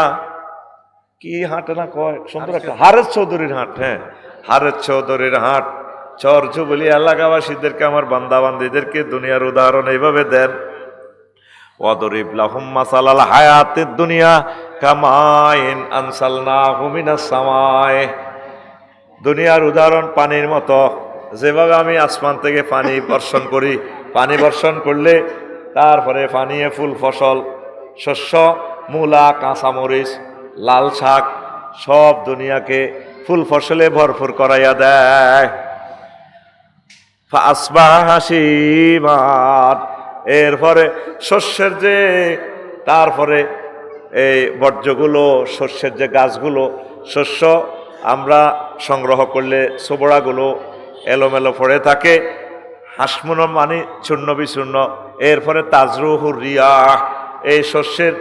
কি হাট না কয় সুন্দর একটা হারেস চৌধুরীর হাট, হ্যাঁ হারেস চৌধুরীর হাট চর যুবলী এলাকাবাসীদেরকে আমার বান্দা বান্দীদেরকে দুনিয়ার উদাহরণ এইভাবে দেন। ওয়াদরিব লাহুম মাসালাল হায়াতিদ দুনিয়া কামাইন আনসালনাহু মিনাস সামায়ে। দুনিয়ার উদাহরণ পানির মতো, যেভাবে আমি আসমান থেকে পানি বর্ষণ করি, পানি বর্ষণ করলে তারপরে পানিয়ে ফুল ফসল, শস্য, মূলা, কাঁচামরিচ, লাল শাক সব দুনিয়াকে ফুল ফসলে ভরপুর করাইয়া দেয়। এরপরে শস্যের যে তারপরে এই বর্জ্যগুলো, শস্যের যে গাছগুলো, শস্য আমরা সংগ্রহ করলে সোবড়াগুলো এলোমেলো পড়ে থাকে, হাসমুন মানে চূর্ণ বিচূর্ণ। এরপরে তাজরুহুর রিয়াহ, এই শস্যের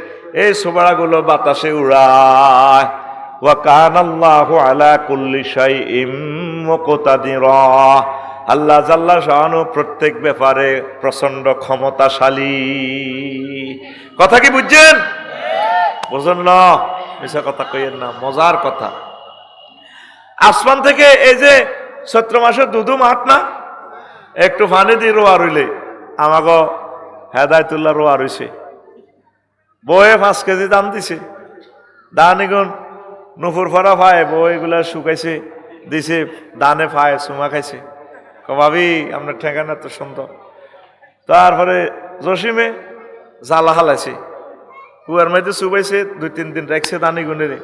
এই সোবড়াগুলো বাতাসে উড়ায়, ওয়া কানাল্লাহু আলা কুল্লি শাইইম মুকতাদিরা। আল্লাহ জাল্লা শাআনু প্রত্যেক ব্যাপারে প্রচন্ড ক্ষমতাশালী। কথা কি বুঝছেন? বুঝুন না, মিছা কথা কইেন না, মজার কথা। আসমান থেকে এই যে চৈত্র মাসের দুধু মাঠ না, একটু পানি দিয়ে রোয়া রইলে আমাকে হেদায়তুল্লাহ রোয়া রইছে, বয়ে 5 কেজি দাম দিছে। দানিগুন নুপুর ফরা পায়, বইগুলা শুকাইছে দিছে, দানে পায় চুমা খাইছে। ভাবি আপনার ঠেকানা তো সুন্দর। তারপরে জসিমে জ্বালা হালাইছে, কুয়ার মধ্যে চুবাইছে, 2-3 দিন রাখছে দানি গুনেরে,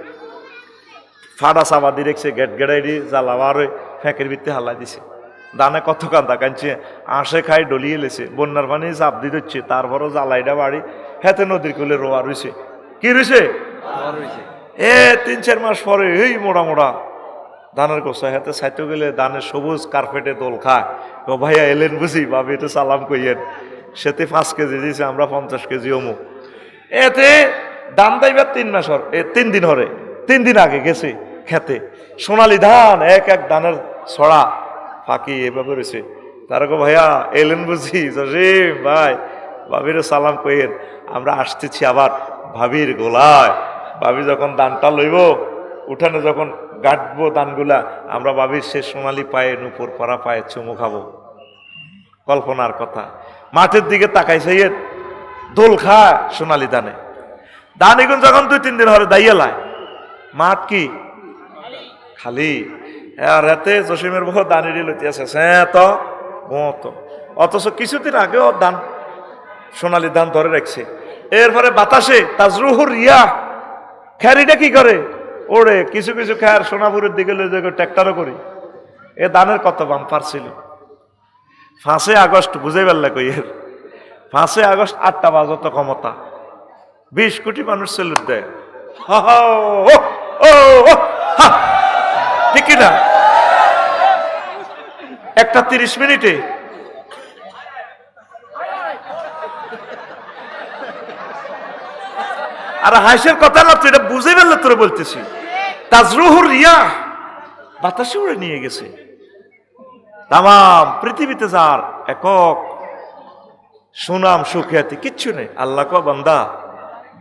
ফাড়া চাবা দিয়ে রেখছে, গেট গেড়াই দিয়ে জ্বালা বার ফ্যাঁকের ভিত্তি হালাই দিছে। দানে কত কান্দা কাঁদছে, আঁশে খাই ডলিয়ে লেছে, বন্যার পানি চাপ দিয়ে দিচ্ছে, তারপরও জ্বালাইটা বাড়ি হেতে নদীর কুলে রোয়া রয়েছে। কি রয়েছে? 3-4 মাস পরে এই মোড়া মোড়া ধানের গোসা হাতে সাইতে গেলে ধানের সবুজ কার্পেটে দোল খায়। ও ভাইয়া এলেন বুঝি, ভাবি একটু সালাম কইয়েন। সেতে 5 কেজি দিয়েছে, আমরা 50 কেজি অমুক। এতে ধান দাইবার 3 মাস 3 দিন হরে, 3 দিন আগে গেছে খেতে, সোনালি ধান এক এক ধানের ছড়া ফাঁকি এভাবে রয়েছে। তার গো ভাইয়া এলেন বুঝি, জসিম ভাই ভাবির সালাম কইয়েন, আমরা আসতেছি আবার ভাবির গোলায়। ভাবি যখন দানটা লইব, উঠানে যখন গাঁটবো দানগুলা, আমরা ভাবির সে সোনালি পায়ে নুপুর পরা পায়ে চুমু খাবো। কল্পনার কথা। মাঠের দিকে তাকাইছে, দোল খায় সোনালি দানে। দান এগুন যখন 2-3 দিন হরে দাইয়ালায়, মাঠ কি খালি। আর রাতে জসিমের বহু দানিরি লইতে আছে তো মতো, অথচ কিছুদিন আগেও দান সোনালি ধান ধরে রাখছে। এরপরে বাতাসে তাজরুহুর রিয়া, খ্যারিটা কি করে ওড়ে, কিছু কিছু খ্যার সোনাপুরের দিকে লয়ে যায় ট্র্যাক্টরও করি। এ দানের কত বাম্পার ছিল। 5 আগস্ট বুঝে পারলে কইয়ের, 5 আগস্ট 8টা বাজত ক্ষমতা, 20 কোটি মানুষ সেলুট দেয়। ঠিক কিনা? একটা 30 মিনিটে আর হাসির কথা না, তো এটা বুঝে ফেললে তোরে বলতেছি। তাজরুহুর রিয়া, বাতাসে উড়ে নিয়ে গেছে। তামাম পৃথিবীতে যার একক সুনাম সুখ্যাতি কিচ্ছু নেই। আল্লাহ কো বান্দা,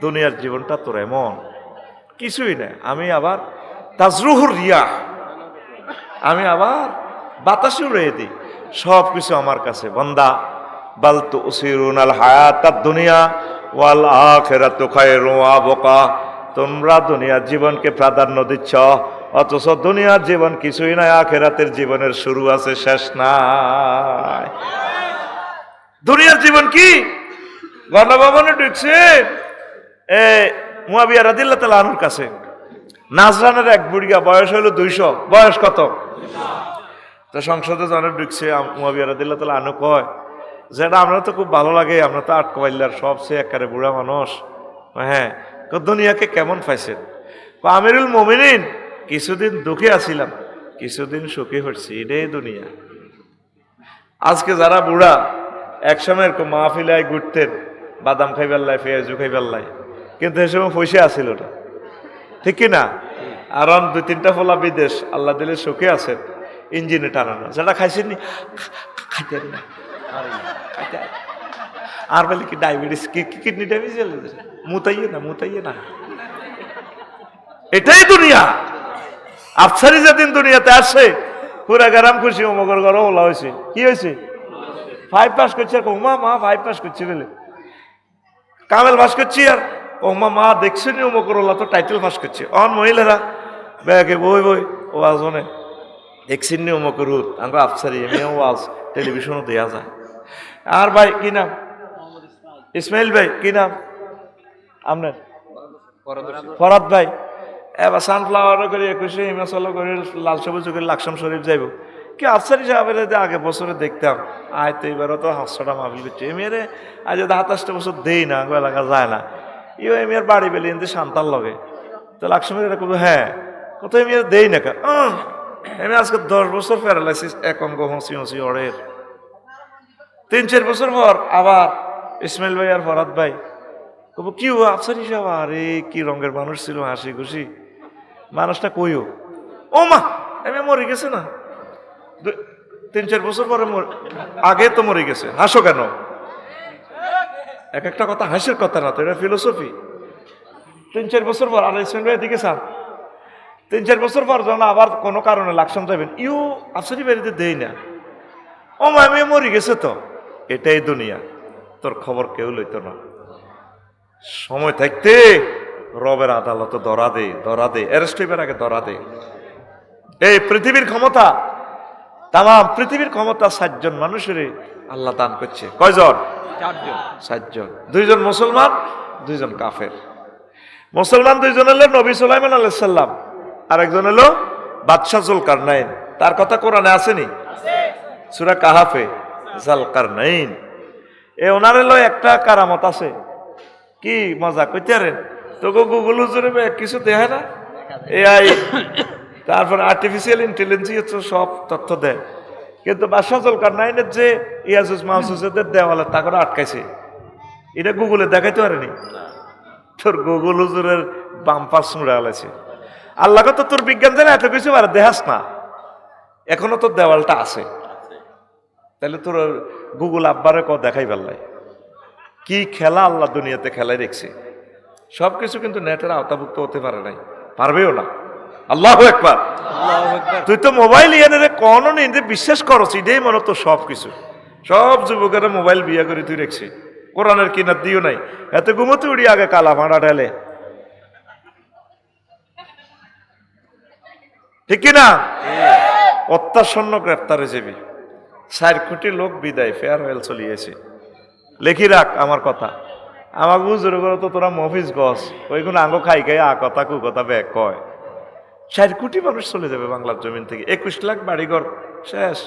দুনিয়ার জীবনটা তোর এমন কিছুই নেই। আমি আবার তাজরুহুর রিয়া, আমি আবার বাতাসে উড়িয়ে দিই সব কিছু আমার কাছে। বান্দা বাল তুসিরুনাল হায়াতাদ দুনিয়া ওয়াল আখিরাতু খায়রুন ওয়া আবকা। তোমরা দুনিয়ার জীবনকে প্রাধান্য দিচ্ছ, অথচ দুনিয়ার জীবন কিছুই নাই, আখিরাতের জীবনের শুরু আছে, শেষ নাই। দুনিয়ার জীবন কি? গণভবনে ঢুকছে মুয়াবিয়া রাদিয়াল্লাহু তাআলা আনহুর কাছে, নাজরানের এক বুড়িয়া, বয়স হলো 200। বয়স কত? তো সংসদে জনে ঢুকছে, মুয়াবিয়া রাদিয়াল্লাহু তাআলা আনহু কয়, যেটা আমরা তো খুব ভালো লাগে, আমরা তো আটকবাইল্লার সবচেয়ে একেবারে বুড়া মানুষ। হ্যাঁ, দুনিয়াকে কেমন পাইছেন? আমিরুল মুমিনিন, কিছুদিন দুঃখে আছিলাম, কিছুদিন সুখে হচ্ছি, এটাই দুনিয়া। আজকে যারা বুড়া, একসময় এরকম মাহফিলায় ঘুরতেন, বাদাম খাইবার পেঁয়াজু খাইবার, কিন্তু এ সময় পয়সা আসিল না, ঠিক কিনা? আর 2-3টা ফোলা বিদেশ, আল্লাহ দিলে সুখে আছেন, ইঞ্জিনে টানানো। যেটা খাইছেন খাইতেন না, আর বলে কি ডায়াবেটিস, কিডনি ডায়াবেটিস, মুতাইয়ে না। এটাই দুনিয়া। আফসারি যেদিন দুনিয়াতে আসে, পুরা গ্রাম খুশি, অমগর ঘরও ওলা হয়েছে। কি হয়েছে? 5 পাস করছে। আর মা 5 পাস করছে বলে কামেল পাস করছি, আর মা দেখছেন অমগর ওলা তো টাইটেল পাস করছে। অন মহিলারা ব্যাগে বই ওয়াজ মনে দেখছেন নি অমগর রুত, আমরা আফসারি এমনিও ওয়াজ টেলিভিশনও দেওয়া যায়। আর ভাই কি নাম? ইসমাইল ভাই কি নাম আপনার? ফরাদ ভাই। এবার সানফ্লাওয়ারও করে 21 হিমাচলও করে, লাল সবুজ করে লাকসাম শরীফ যাইব। কি আফসারি সাহেবের আগে বছরে দেখতাম, আয় তো এবারও তো 500টা মাহফিল করছে। এমিয়ারে আজ 27টা বছর দেই না, এলাকা যায় না। এমিয়ার বাড়ি বেলি এনতে শান্তার লগে তো লাকসামের এটা করবো। হ্যাঁ, কত এমিয়ার দেই না কা। আমি আজকে 10 বছর প্যারালাইসিস, এক অঙ্গ হসি অড়ের। 3-4 বছর পর আবার ইসমাইল ভাই আর ফরাদ ভাই কব, কি আফসারি সাহেব, আরে কি রঙের মানুষ ছিল, হাসি খুশি। মানুষটা কইও ও মা আমি মরে গেছে না 3-4 বছর পরে আগে তো মরে গেছে, হাসো কেন? এক একটা কথা হাসির কথা না তো, এটা ফিলোসফি। 3-4 বছর পর আর এদিকে চান 3-4 বছর পর যখন আবার কোনো কারণে লাকসাম যাবেন, আফসারি বাড়িতে দেই না, ও মা আমি মরে গেছে তো। এটাই দুনিয়া, তোর খবর কেউ লইত না। সময় থাকতে রবের আদালতে ধরা দে অ্যারেস্ট হইবার আগে ধরা দে। এই পৃথিবীর ক্ষমতা, তাম পৃথিবীর ক্ষমতা 7 জন মানুষের আল্লাহ দান করছে। কয়জন? 7 জন। 2 জন মুসলমান, 2 জন কাফের। মুসলমান 2 জন হলো নবী সুলাইমান আলাইহিস সালাম, আর একজন হলো বাদশাহ যুলকারনাইন। তার কথা কোরআনে আসেনি? সূরা কাহাফে যুলকারনাইন। ওনার হলো একটা কারামত আছে। কি মজা কইতে পারেন? তো গুগল হুজুরে কিছু দেখে না, এআই তারপর আর্টিফিশিয়াল ইন্টেলিজেন্স সব তথ্য দেয়, কিন্তু বাদশাহ যুলকারনাইনের যে ইয়াজুজ মাউজুজের দেওয়ালে তা করে আটকাইছে, এটা গুগলে দেখাইতে পারেনি। তোর গুগল হুজুরের বাম্পার সুড়ে আলাইছে। আল্লাহ তো তোর বিজ্ঞান জানে এত কিছু আর দেখাস না, এখনো তোর দেওয়ালটা আছে। তাহলে তোর গুগল আব্বারে দেখাই পারলাই কি খেলা আল্লাহ দুনিয়াতে খেলাই রেখছে। সবকিছু কিন্তু নেটের আওতাভুক্ত হতে পারে নাই, পারবেও না। আল্লাহু আকবার। তুই তো মোবাইল ইয়ানে কোন নিন্দে বিশ্বাস করছ, এটাই মনে তো সবকিছু। সব যুবকেরা মোবাইল বিয়া করে তুই রেখছে, কোরআনের কিনার দিও নাই। এত ঘুমোতে উড়ি আগে কালা ভাড়া ঢেলে, ঠিক কিনা? অত্যাসন্ন গ্রেপ্তারে যাবি। 4 কোটি লোক বিদায়, ফেয়ারওয়েল চলিয়েছে। লেখি রাখ আমার কথা। আমার বুঝুর তো তোরা মফিস গছ ওইগুলো আঙ্গো খাই আ কথা কু কথা ব্যাগ কয়। 4 কোটি মানুষ চলে যাবে বাংলার জমিন থেকে। 21 লাখ বাড়িঘর শেষ।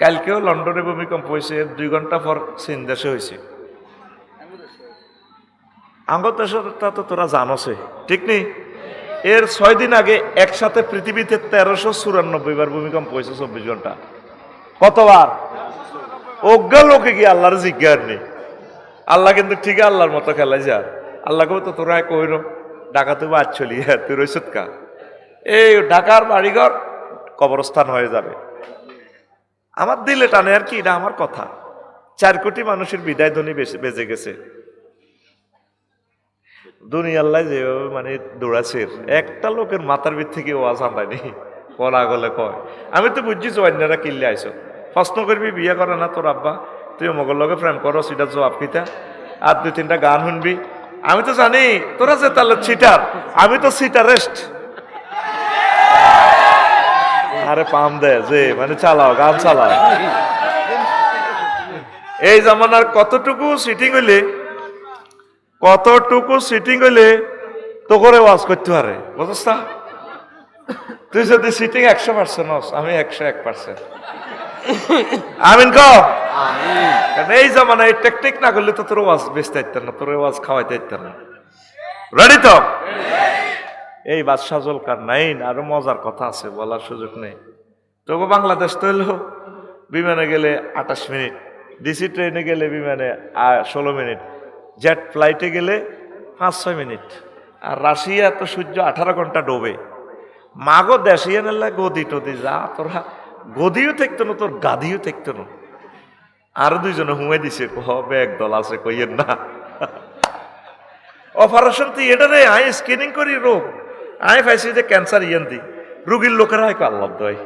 কালকেও লন্ডনে ভূমিকম্প হয়েছে, 2 ঘন্টা পর চীন দেশে হয়েছে। আঙ্গো দেশটা তো তোরা জানোসে, ঠিক নেই? এর 6 দিন আগে একসাথে পৃথিবীতে 1394 বার ভূমিকম্প হয়েছে 24 ঘন্টা। কতবার? অজ্ঞা লোকে কি আল্লাহর জিজ্ঞার নেই। আল্লাহ কিন্তু ঠিক আল্লাহর মতো খেলাই যা। আল্লাহকেও তো তোরা কইর ঢাকাতে বাদ চলি, তুই রইসত কা? এই ঢাকার বাড়িঘর কবরস্থান হয়ে যাবে। আমার দিলে টানে আর কি, এটা আমার কথা। 4 কোটি মানুষের বিদায় ধ্বনি বেজে গেছে। দুনিয়া আল্লাহ যেভাবে মানে দৌড়াছে, একটা লোকের মাথার ভিত থেকে ওয়াজ আনবায়নি বলা গলে কয়। আমি তো বুঝছি অন্যরা কিনলে আইসো, প্রশ্ন করবি বিয়ে করে না তোর আব্বা, তুই মগর লগে প্রেম করো, সেটা জবাব কিতা, আর 2-3টা গান শুনবি। আমি তো জানি তোরা যে তাহলে সিটার, আমি তো সিটারেস্ট। আরে পাম দে যে মানে চালাও, গান চালাও। এই জামানার কতটুকু সিটিং হইলে তো করে ওয়াজ করতে পারে, বুঝছ না? তুই যদি সিটিং 100% হস, আমি 101%। আমিন কও। কারণ এই জামানায় টেকনিক না করলে তো তোর ওয়াজ বেচতে পারতেন না, তোর ওয়াজ খাওয়াইতে পারতেন না। রেডি তো? এই বাদশাহ যুলকারনাইন, আরো মজার কথা আছে, বলার সুযোগ নেই। তবু বাংলাদেশ তো হলো বিমানে গেলে 28 মিনিট, ডিসি ট্রেনে গেলে বিমানে 16 মিনিট, জেট ফ্লাইটে গেলে 5-6 মিনিট। আর রাশিয়া তো সূর্য 18 ঘন্টা ডোবে। মাগো দেশিয়া নেলা গদি টদি যা, তোরা গদিও থাকতো না, তোর গাদিও থাকতো না। আর 2 জনে হুঁয়ে দিছে, হবে একদল আছে কইয়ের না। অপারেশন থিয়েটারে আই স্ক্রিনিং করি রোগ, আই পাইছি যে ক্যান্সার দি রুগীর লোকেরা হয় আল্লাহ দয়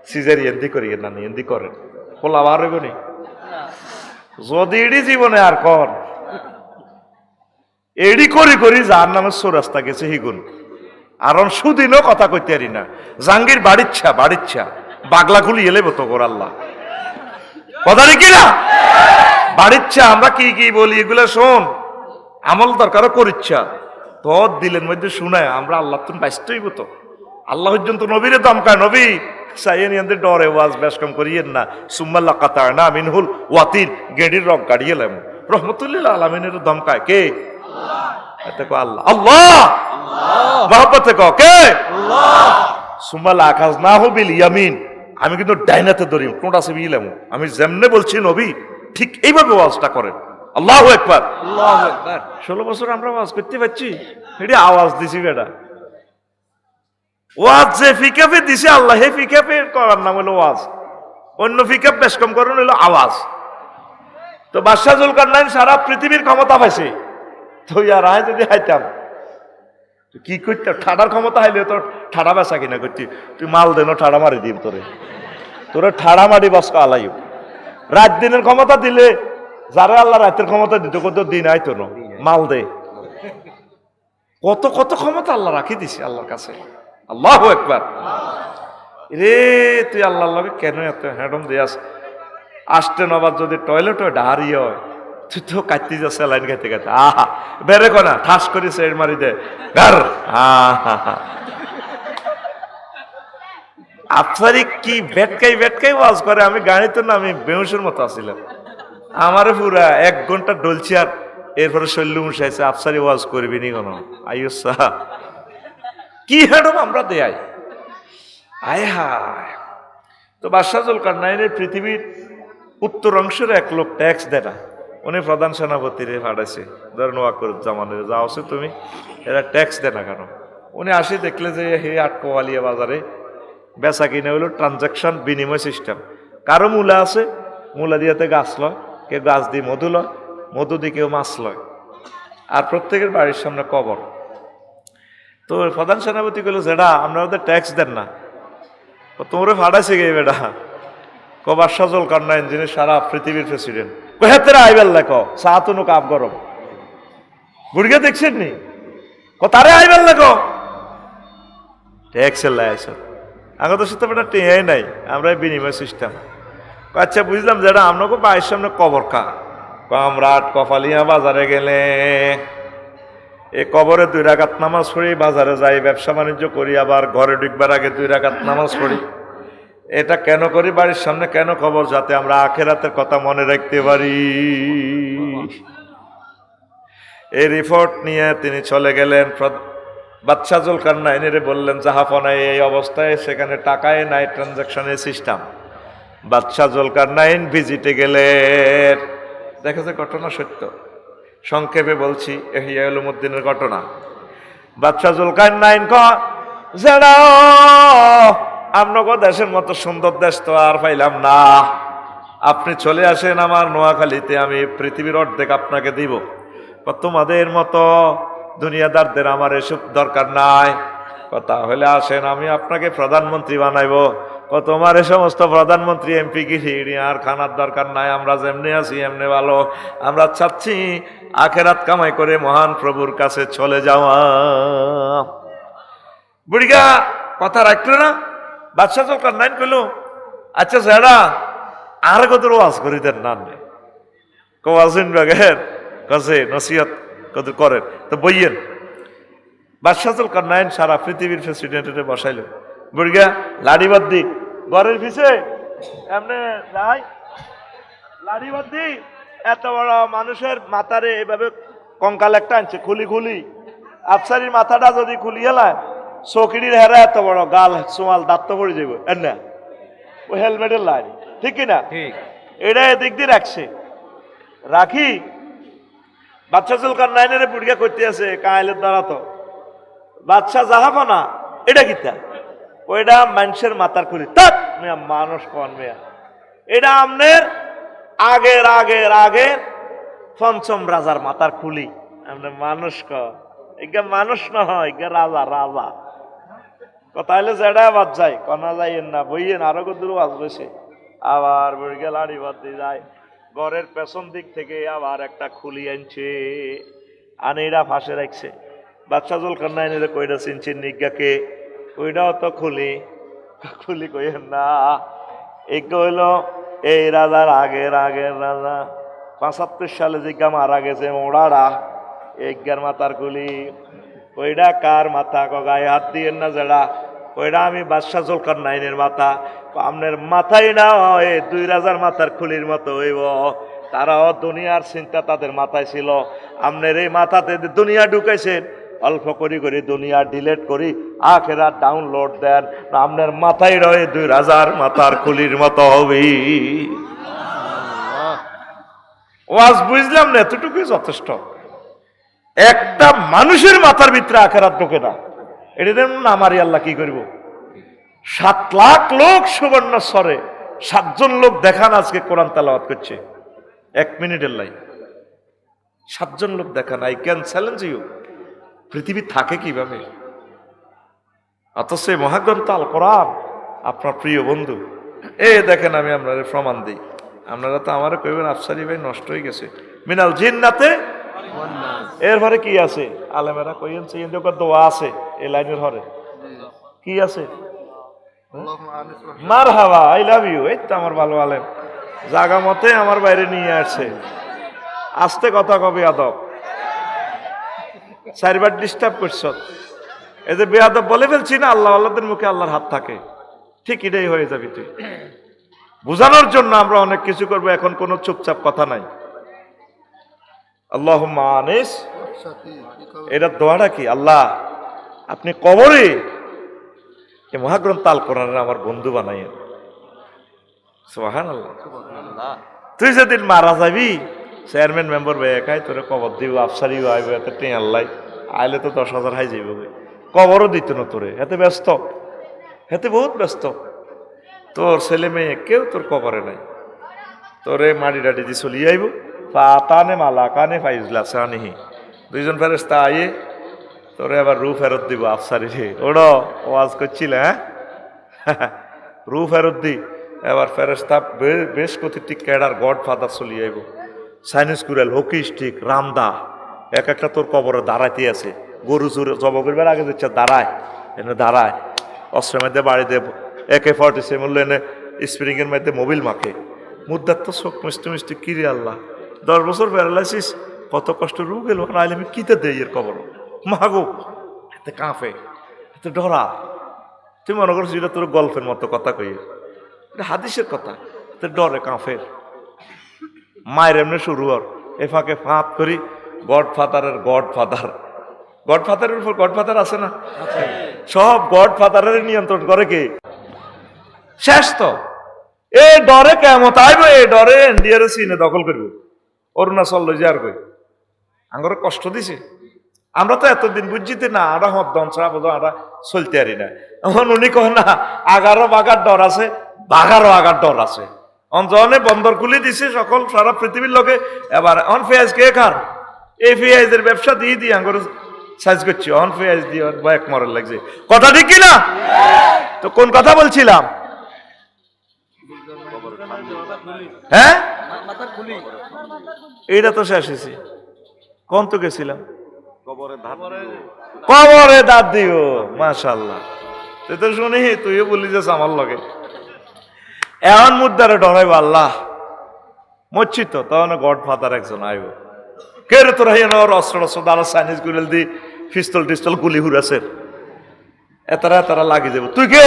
সিজার ইয়েন্দি করি না, ইয়েন্দি করেন খোলা বার হইব নি যদি এডি জীবনে আর কর এডি করি যার নামে চৌরাস্তা গেছে হিগুন। আর সুদিনও কথা কইতে পারি না, জাঙ্গির বাড়িচ্ছা বাগলা খুলি এলে তো কর আল্লাহ কথা নাকি না বাড়িচ্ছা। আমরা কি বলি এগুলা শোন, আমল দরকারও করিচ্ছা তোর দিলের মধ্যে শুনায় আমরা আল্লাহ তুমি ব্যস্ত হইব তো। আল্লাহ পর্যন্ত নবীরে দমকায়, নবী চাইয়ের ডরে ওয়াজ বেশ কম করিয়েন না, সুম্মাল্লা কাতার না মিনহুল ওয়াতির গেডির রক গাড়িয়ে এলাম রহমতুল্লাহ আলমিনের দমকায় কে? আল্লাহ। আল্লাহ মহব্বতে কে? সুম্মাল্লা আকাশ না হবিল ইয়ামিন, আমি কিন্তু ডাইনাতে ধরি কোনটা সে ইলাম, আমি যেমনে বলছি নবী ঠিক এইভাবে ওয়াজটা করেন। আল্লাহু আকবার। আল্লাহু আকবার। 16 বছর আমরা ওয়াজ করতে পারছি, এটা আওয়াজ দিছি বেটা। ওয়াজ যে ফিকাপে দিছে আল্লাহ, হে ফিকাপে করার নাম হলো ওয়াজ। অন্য ফিকাপ বেশ কম করুন হলো আওয়াজ। তো বাদশাহ জুলকারনাইন সারা পৃথিবীর ক্ষমতা পাইছে, তো আর আয় যদি হাইতাম কি করতাম? ঠাডার ক্ষমতা হাইলে তোর ঠাডা বেচা কিনা করতি, তুই মাল দেন ঠাডা মারি দিম তোরে, তোরে ঠাডা মারি বসকা আলাইও। রাত দিনের ক্ষমতা দিলে যারা আল্লাহ রাতের ক্ষমতা দিত, কত দিন আইতো না, মাল দে। কত কত ক্ষমতা আল্লাহ রাখি দিছে আল্লাহর কাছে। আল্লাহু আকবার। রে তুই আল্লাহর লগে কেন এত হ্যাডম দিয়াস? আসতে নবার যদি টয়লেট হয় ডাহারি হয়, তুই তো কাটতে যাচ্ছে লাইন খাইতে খাইতে, আহা বেড়ে কনা ঠাস করি সের মারি দে গার। আফসারি কি বেটকাই বেটকাই ওয়াজ করে, আমি গাড়িতে না, আমি বেহুশের মতো আসছিলাম। আমারে পুরা 1 ঘন্টা ডলছি, আর এরপরে শৈল্য মুশাইছে আফসারি ওয়াজ করবি নি কোনো। আইসা কি হ্যাডম আমরা দেয়, আয় হায়। তো বাদশাহ জুলকারনাইনের পৃথিবীর উত্তর অংশের এক লোক ট্যাক্স দেয় না, উনি প্রধান সেনাপতিরে পাঠাইছে, ধরেন ওয়াকুরুজ্জামানের যা আছে তুমি, এরা ট্যাক্স দেয় না কেন? উনি আসি দেখলে যে হে আটকোয়ালিয়া বাজারে বেচা কিনে হইল ট্রানজাকশন বিনিময় সিস্টেম। কারো মূলা আছে, মূলা দিয়েতে গাছ লয়, কেউ গাছ দিয়ে মধু লয়, মধু দিয়ে কেউ মাছ লয়, আর প্রত্যেকের বাড়ির সামনে কবর। তো প্রধান সেনাপতি কইল, যেটা আপনারা ওদের ট্যাক্স দেন না, তোমরা ফাটাইছে গে বেটা? বাদশাহ জুলকারনাইন যিনি সারা পৃথিবীর প্রেসিডেন্ট, হেতেরা আইবেল লেখো সাহাতুনু কাপ গরম বুড়িয়া দেখছেন নি, তারে আইবেল লেখো ট্যাক্সের লাইছ আগে তো সাথে বেটা টেয়াই নাই, আমরা বিনিময় সিস্টেম। আচ্ছা বুঝলাম, যেটা আপনাকে বাড়ির সামনে কবর কা কমরাট কপালিয়া বাজারে গেলে এই কবরে 2 রাকাত নামাজ পড়ি, বাজারে যাই ব্যবসা বাণিজ্য করি, আবার ঘরে ঢুকবার আগে 2 রাকাত নামাজ পড়ি। এটা কেন করি? বাড়ির সামনে কেন কবর? যাতে আমরা আখিরাতের কথা মনে রাখতে পারি। এই রিপোর্ট নিয়ে তিনি চলে গেলেন। বাদশাহ জুলকারনাইনের বললেন, জাহাপনায় এই অবস্থায় সেখানে টাকায় নাই ট্রানজাকশনের সিস্টেম। বাদশাহ জুলকারনাইন ভিজিটে গেলেন, দেখেছে ঘটনা সত্য, সংক্ষেপে বলছি, ইহয়া উলুমুদ্দিনের ঘটনা। বাদশাহ জুলকারনাইন যারা আপনাকে দেশের মতো সুন্দর দেশ তো আর পাইলাম না, আপনি চলে আসেন আমার নোয়াখালীতে, আমি পৃথিবীর অর্ধেক আপনাকে দিব। তোমাদের মতো দুনিয়াদারদের আমার এসব দরকার নাই, কথা হলে আসেন আমি আপনাকে প্রধানমন্ত্রী বানাইব। তোমার এ সমস্ত প্রধানমন্ত্রী এমপি কি আর খানার দরকার নাই, আমরা যেমনি আছি এমনি ভালো। আমরা চাচ্ছি আখেরাত কামাই করে মহান প্রভুর কাছে চলে যাওয়া। বুড়িগা কথা রাখলো না। বাদশাহ জুলকারনাইন কইল, আচ্ছা যারা আর কত ওয়াজ করি দেন না কোয়াজিন বাগের কাছে নসিহত কত করেন, তো বইয়েন। বাদশাহ জুলকারনাইন সারা পৃথিবীর প্রেসিডেন্টে বসাইল। বুড়িগা লাড়িবাদ্দি ঘরের পিছে এমনি যাই, লাড়িবাদ্দি এত বড় মানুষের মাথারে এইভাবে কঙ্কাল একটা আনছে খুলি খুলি, আফসারির মাথাটা যদি খুলি হেলায় চৌকিটির হেরা এত বড় গাল সোমাল দাঁত তো পড়ে যাবো, না ওই হেলমেটের লাইন, ঠিক কিনা? এটা এদিক দিয়ে রাখছে, রাখি বাদশাহ জুলকারনাইনের বুড়িয়া করতে আছে কাঁইলের দ্বারা। তো বাদশাহ জাহাপনা এটা কিতা? ওইটা মানুষের মাথার খুলি, তাক মেয়া মানুষ কন মেয়া, এটা আমনের আগের আগের আগের পঞ্চম রাজার মাথার খুলি, আপনার মানুষ কন, এগা মানুষ না হয়, এগা রাজা রাজা। কথা হলে যেটা বাদ যায়, কনা যাইয়েন না, বইয়েন, আরো কত দূর বাজ বসে। আবার বুড়িকে লাড়ি বাদ যায়, ঘরের পেছন দিক থেকে আবার একটা খুলি আনছে, আনেরা ফাঁসে রাখছে। বাদশাহ জুলকারনাইনের কইটা চিনছেন নিজ্ঞাকে, ওইটাও তো খুলি, খুলি কইেন না, এই কইল এই রাজার আগের আগের রাজা 75 সালে জিজ্ঞা মারা গেছে মোড়ারা, এগার মাথার খুলি। ওইটা কার মাথা? গায়ে হাত দিয়েন না যেটা, ওইটা আমি বাদশাহ জুলকারনাইনের মাথা। আপনার মাথাই না হয় 2 রাজার মাথার খুলির মতো হইব। তারাও দুনিয়ার চিন্তা তাদের মাথায় ছিল, আপনার এই মাথাতে দুনিয়া ঢুকাইছেন, অল্প করি করি দুনিয়া ডিলেট করি আখেরাত ডাউনলোড দেন, আপনার মাথায় রয়ে 2 রাজার মাথার খুলির মতো হবে। ওয়াজ বুঝলাম না, এতটুকুই যথেষ্ট। একটা মানুষের মাথার ভিতরে আখেরাত ঢোকে না, এটা না আমারই আল্লাহ কি করব। 7 লাখ লোক সুবর্ণ স্বরে 7 জন লোক দেখান আজকে কোরআন তেলাওয়াত করছে 1 মিনিটের লাই। 7 জন লোক দেখান, আই ক্যান চ্যালেঞ্জ ইউ। পৃথিবী থাকে কিভাবে? অথচ মহাগ্রন্থ আল কোরআন আপনার প্রিয় বন্ধু। দেখেন আমি আপনাদের প্রমাণ দিই, আপনারা তো আমারও কইবেন আফসারি ভাই নষ্ট হয়ে গেছে। মিনাল জিন্নাতে, এরপরে কি আছে? আলেমেরা কইন দোয়া আছে এই লাইনের হরে কি আছে? মারহাবা, আই লাভ ইউ। এই তো আমার ভালো আলেম জাগা মতে আমার বাইরে নিয়ে আসছে। আস্তে কথা কবি আদব, 4বার ডিস্টার্ব করছ। এই যে বেয়াদব বলে ফেলছি না, আল্লাহ আল্লাহদের মুখে আল্লাহর হাত থাকে, ঠিক এটাই হয়ে যাবি তুই। বুঝানোর জন্য আমরা অনেক কিছু করবো, এখন কোনো চুপচাপ কথা নাই। আল্লাহুম্মা আনিস, এটা দোয়াটা কি? আল্লাহ আপনি কবরে এই মহাগ্রন্থ আল কোরআনের আমার বন্ধু বানাইয়েন। সুবহানাল্লাহ। তুই যেদিন মারা যাবি, চেয়ারম্যান মেম্বার বেকাই তোরে কবর দিব, আফসারিও আইবে, এতে টেঁ আল্লাহ আইলে তো 10,000 হাই যাইব, কবরও দিত না তোরে, এতে ব্যস্ত, এতে বহুত ব্যস্ত। তোর ছেলে মেয়ে কেউ তোর কবরে নাই, তোরে মাটি ডাটি দিয়ে চলিয়ে আইব। ফাতানে মালা কানে ফাইজলা সানিহি, 2 জন ফেরেশতা আইয়ে তোরে আবার রু ফেরত দিব। আফসারি রে ওড়ো ওয়াজ করছিল, হ্যাঁ রু ফেরত দি। এবার ফেরেশতা বেশ প্রতিটি ক্যাডার গড ফাদার চলিয়ে আইব, চাইনিজ কুড়াল, হকি স্টিক, রামদা, এক একটা তোর কবরে দাঁড়াইতে আছে। গরু চুরে জব করবার আগে দিচ্ছে দাঁড়ায়, এনে দাঁড়ায়, অস্ত্রের মধ্যে বাড়ি দেব, AK-47 এনে স্প্রিং এর মধ্যে মোবিল মাখে। মুদ্রার তো চোখ মিষ্টি মিষ্টি, কিরে আল্লাহ 10 বছর প্যারালাইসিস, কত কষ্ট রু গেল, আইলে আমি কিতে দেই এর কবর মাগো, এতে কাঁপে, এতে ডরা। তুই মনে করছিস এটা তোর গল্পের মতো কথা কই, এটা হাদিসের কথা। এতে ডরে কাঁপের মায়ের এমনি শুরু হর, এ ফাঁকে ফাঁপ করি গডফাদারের গডফাদার, গডফাদারের উপর গডফাদার আছে না, সব গডফাদারের নিয়ন্ত্রণ করে কে? শেষ তো এ ডরে কেমত আইব, এ ডরে ইন্ডিয়ার সিনে দখল করবো, অরুণাচল লই যে আর কই আঙ্গরে কষ্ট দিছে। আমরা তো এতদিন বুঝছিতে না, আমরা হদ্দন ছাড়া বোধ আমরা চলতে পারি না। এখন উনি কহ না আগারও বাগার ডর আছে, বাঘারও আগার ডর আছে। অঞ্চলে বন্দর খুলে দিছে সকল সারা পৃথিবীর লোকে। এবার অন পেঁয়াজ কে খান, এই পেঁয়াজের ব্যবসা দিয়ে দিয়ে আঙ্গরে সাইজ করছি, অন পেঁয়াজ দিয়ে এক মরার লাগছে। কথা ঠিক কিনা? তো কোন কথা বলছিলাম? হ্যাঁ এইটা তো শেষ হয়েছে, কোন তো গেছিলাম কবরে দাঁত দিও। মাশাআল্লাহ, তুই তো শুনি তুইও বলি যাস আমার লগে। এমন মুদ্রারে ডরাইব আল্লাহ মরছি তো, তখন গড ফাদার একজন আইব, কে রে তোরা অস্ত্র অস্ত্র দ্বারা চাইনিজ গুলিল দি পিস্তল টিস্তল গুলি হুরাছে, এতারা এতারা লাগি যাব। তুই কে?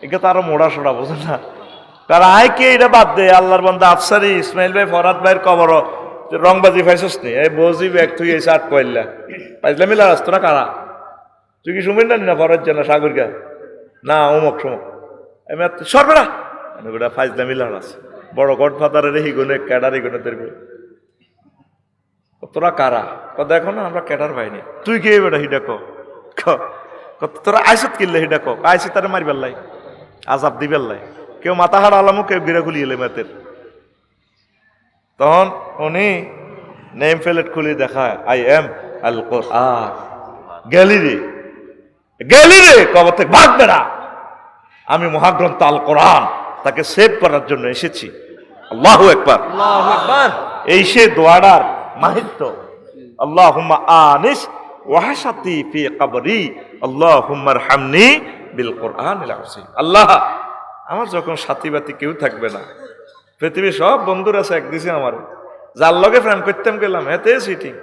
একে তো আরো মোড়া সোড়া বোঝে না, কারণ আয় কে এটা বাদ দে। আল্লাহর বান্দা আফসারি ইসমাইল ভাই ফরহাদ ভাইয়ের কবর রংবাজি পাইছস নি, এই বজি ব্যাগ তুই এসে আট পয়লা পাইছিলাম মিলা আসতো না কারা? তুই কি শুনবেন না ফরহাদ জানা সাগর গা না অমুক সমক আমি সরবেরা ওটা ফাইজলা মিলার আছে। বড় গডফাদারের হিগুনে ক্যাডার হিগুনে দেখবে তোরা কারা? দেখো না আমরা ক্যাডার পাইনি। তুই কে বেটা হিডা ক তোরা আইসত কিনলে হিডা ক আইসে তারা মারিবার লাই, আজাব দিবার লাই। কেউ মাথা হাড় আলামো, কেউ গিরা খুলি এলে মেতের। তখন উনি নেম প্লেট খুলি দেখায়, আই এম আল কোরআন। গেলি রে কবর থেকে ভাগবে না, আমি মহাগ্রন্থ আল কোরআন তাকে সেভ করার জন্য এসেছি। আল্লাহু আকবার। এই সে দোয়াটার মাহিত্য। আল্লাহুম্মা আনিস ওয়াহাসাতি ফি কবরি আল্লাহুম্মা আরহামনি বিল কোরআনিল আযীম। আল্লাহ আমার যখন সাথী বাতি কেউ থাকবে না, পৃথিবীর সব বন্ধুরা আছে এক দিছে আমার, যার লগে ফ্রেন্ড করতাম গেলাম এতে সিটিং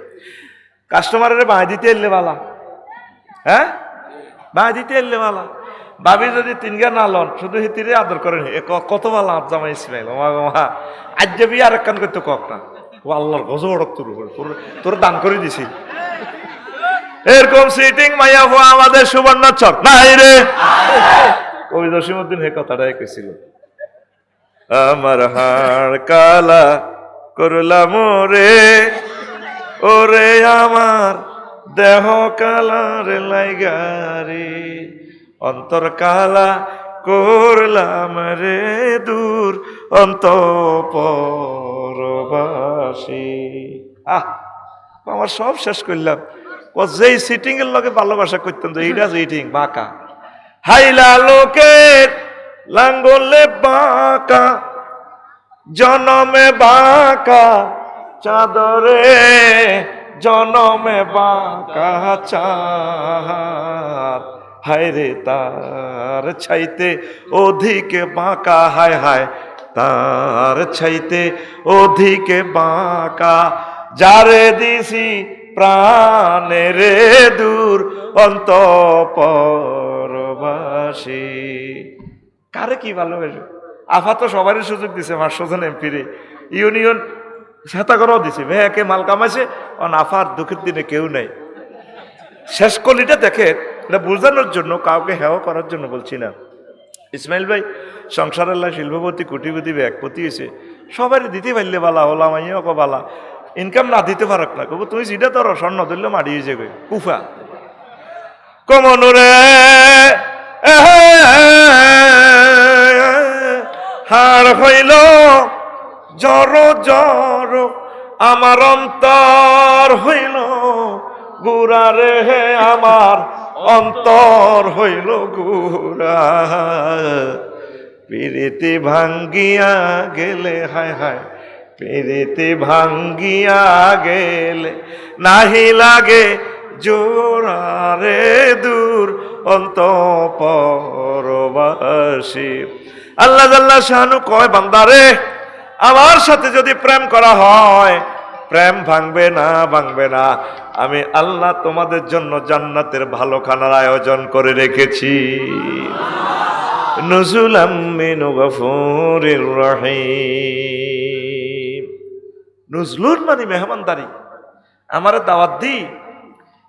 কাস্টমারের বাঁ দিতে এলে বালা, হ্যাঁ বাঁ দিতে এলে বালা। ভাবি যদি 3 গা না লন শুধু হিতিরে আদর করেন, কত বালা আপ জামাই ইসমাইল আজ যাবি আর এক কান করতে কক না, ও আল্লাহর গজব তোর উপর, তোর দান করে দিছি। এরকম সিটিং মাইয়া হওয়া আমাদের সুবর্ণচর নাই রে। ওই জসিমউদ্দিন হে কথাটাই কইছিল, আমার হাড় কালা করলাম রে ওরে আমার দেহ কালার লাইগারে অন্তর কালা করলাম রে দূর অন্তঃপরবাসী। আমার সব শেষ করলাম। ও যেই সিটিং এর লগে ভালোবাসা করতাম যে এইটা সিটিং বাঁকা হাইলা লোকের লাঙ্গলে বাঁকা জনমে বাঁকা চাদরে জনমে বাঁকা চাঁদ হায় রে তার ছাইতে অধিকে বাঁকা হায় হায় তার ছাইতে অধিকে বাঁকা যারে দিছি প্রাণের দূর অন্তঃপরবাসী। কারে কি ভালোবাসে? আফা তো সবারই সুযোগ দিছে, মার্শজন এমপিরে ইউনিয়ন সেতা করাও দিছে, মেয়েকে মাল কামাইছে। আফার দুঃখের দিনে কেউ নাই। শেষ কলিটা দেখে, এটা বোঝানোর জন্য, কাউকে হেয় করার জন্য বলছি না। ইসমাইল ভাই সংসারের লাই শিল্পপতি কোটিপতি ব্যাগপতি হয়েছে, সবারই দিতে পারলে বালা হলাম আইও বালা, ইনকাম না দিতে পারক না কবু তুমি যেটা তোর স্বর্ণ ধরলে মারি হয়েছে গই কুফা কমনুরে হার হইল জর জর আমার অন্তর হইল গুড়া রে আমার অন্তর হইল গুড়া পিরিতি ভাঙ্গিয়া গেলে হায় হায় পিরিতি ভাঙ্গিয়া গেলে নাহি লাগে জোড়া রে দূর অন্তঃপরবাসী। আল্লাহ জাল্লা শানু কয় বান্দারে আমার সাথে যদি প্রেম করা হয় প্রেম ভাঙবে না ভাঙবে না, আমি আল্লাহ তোমাদের জন্য জান্নাতের ভালো খানার আয়োজন করে রেখেছি। নুজুলাম মিন গফুরির রহিম। নুজলুন মানে মেহমানদারি। আমারে দাওয়াত দি,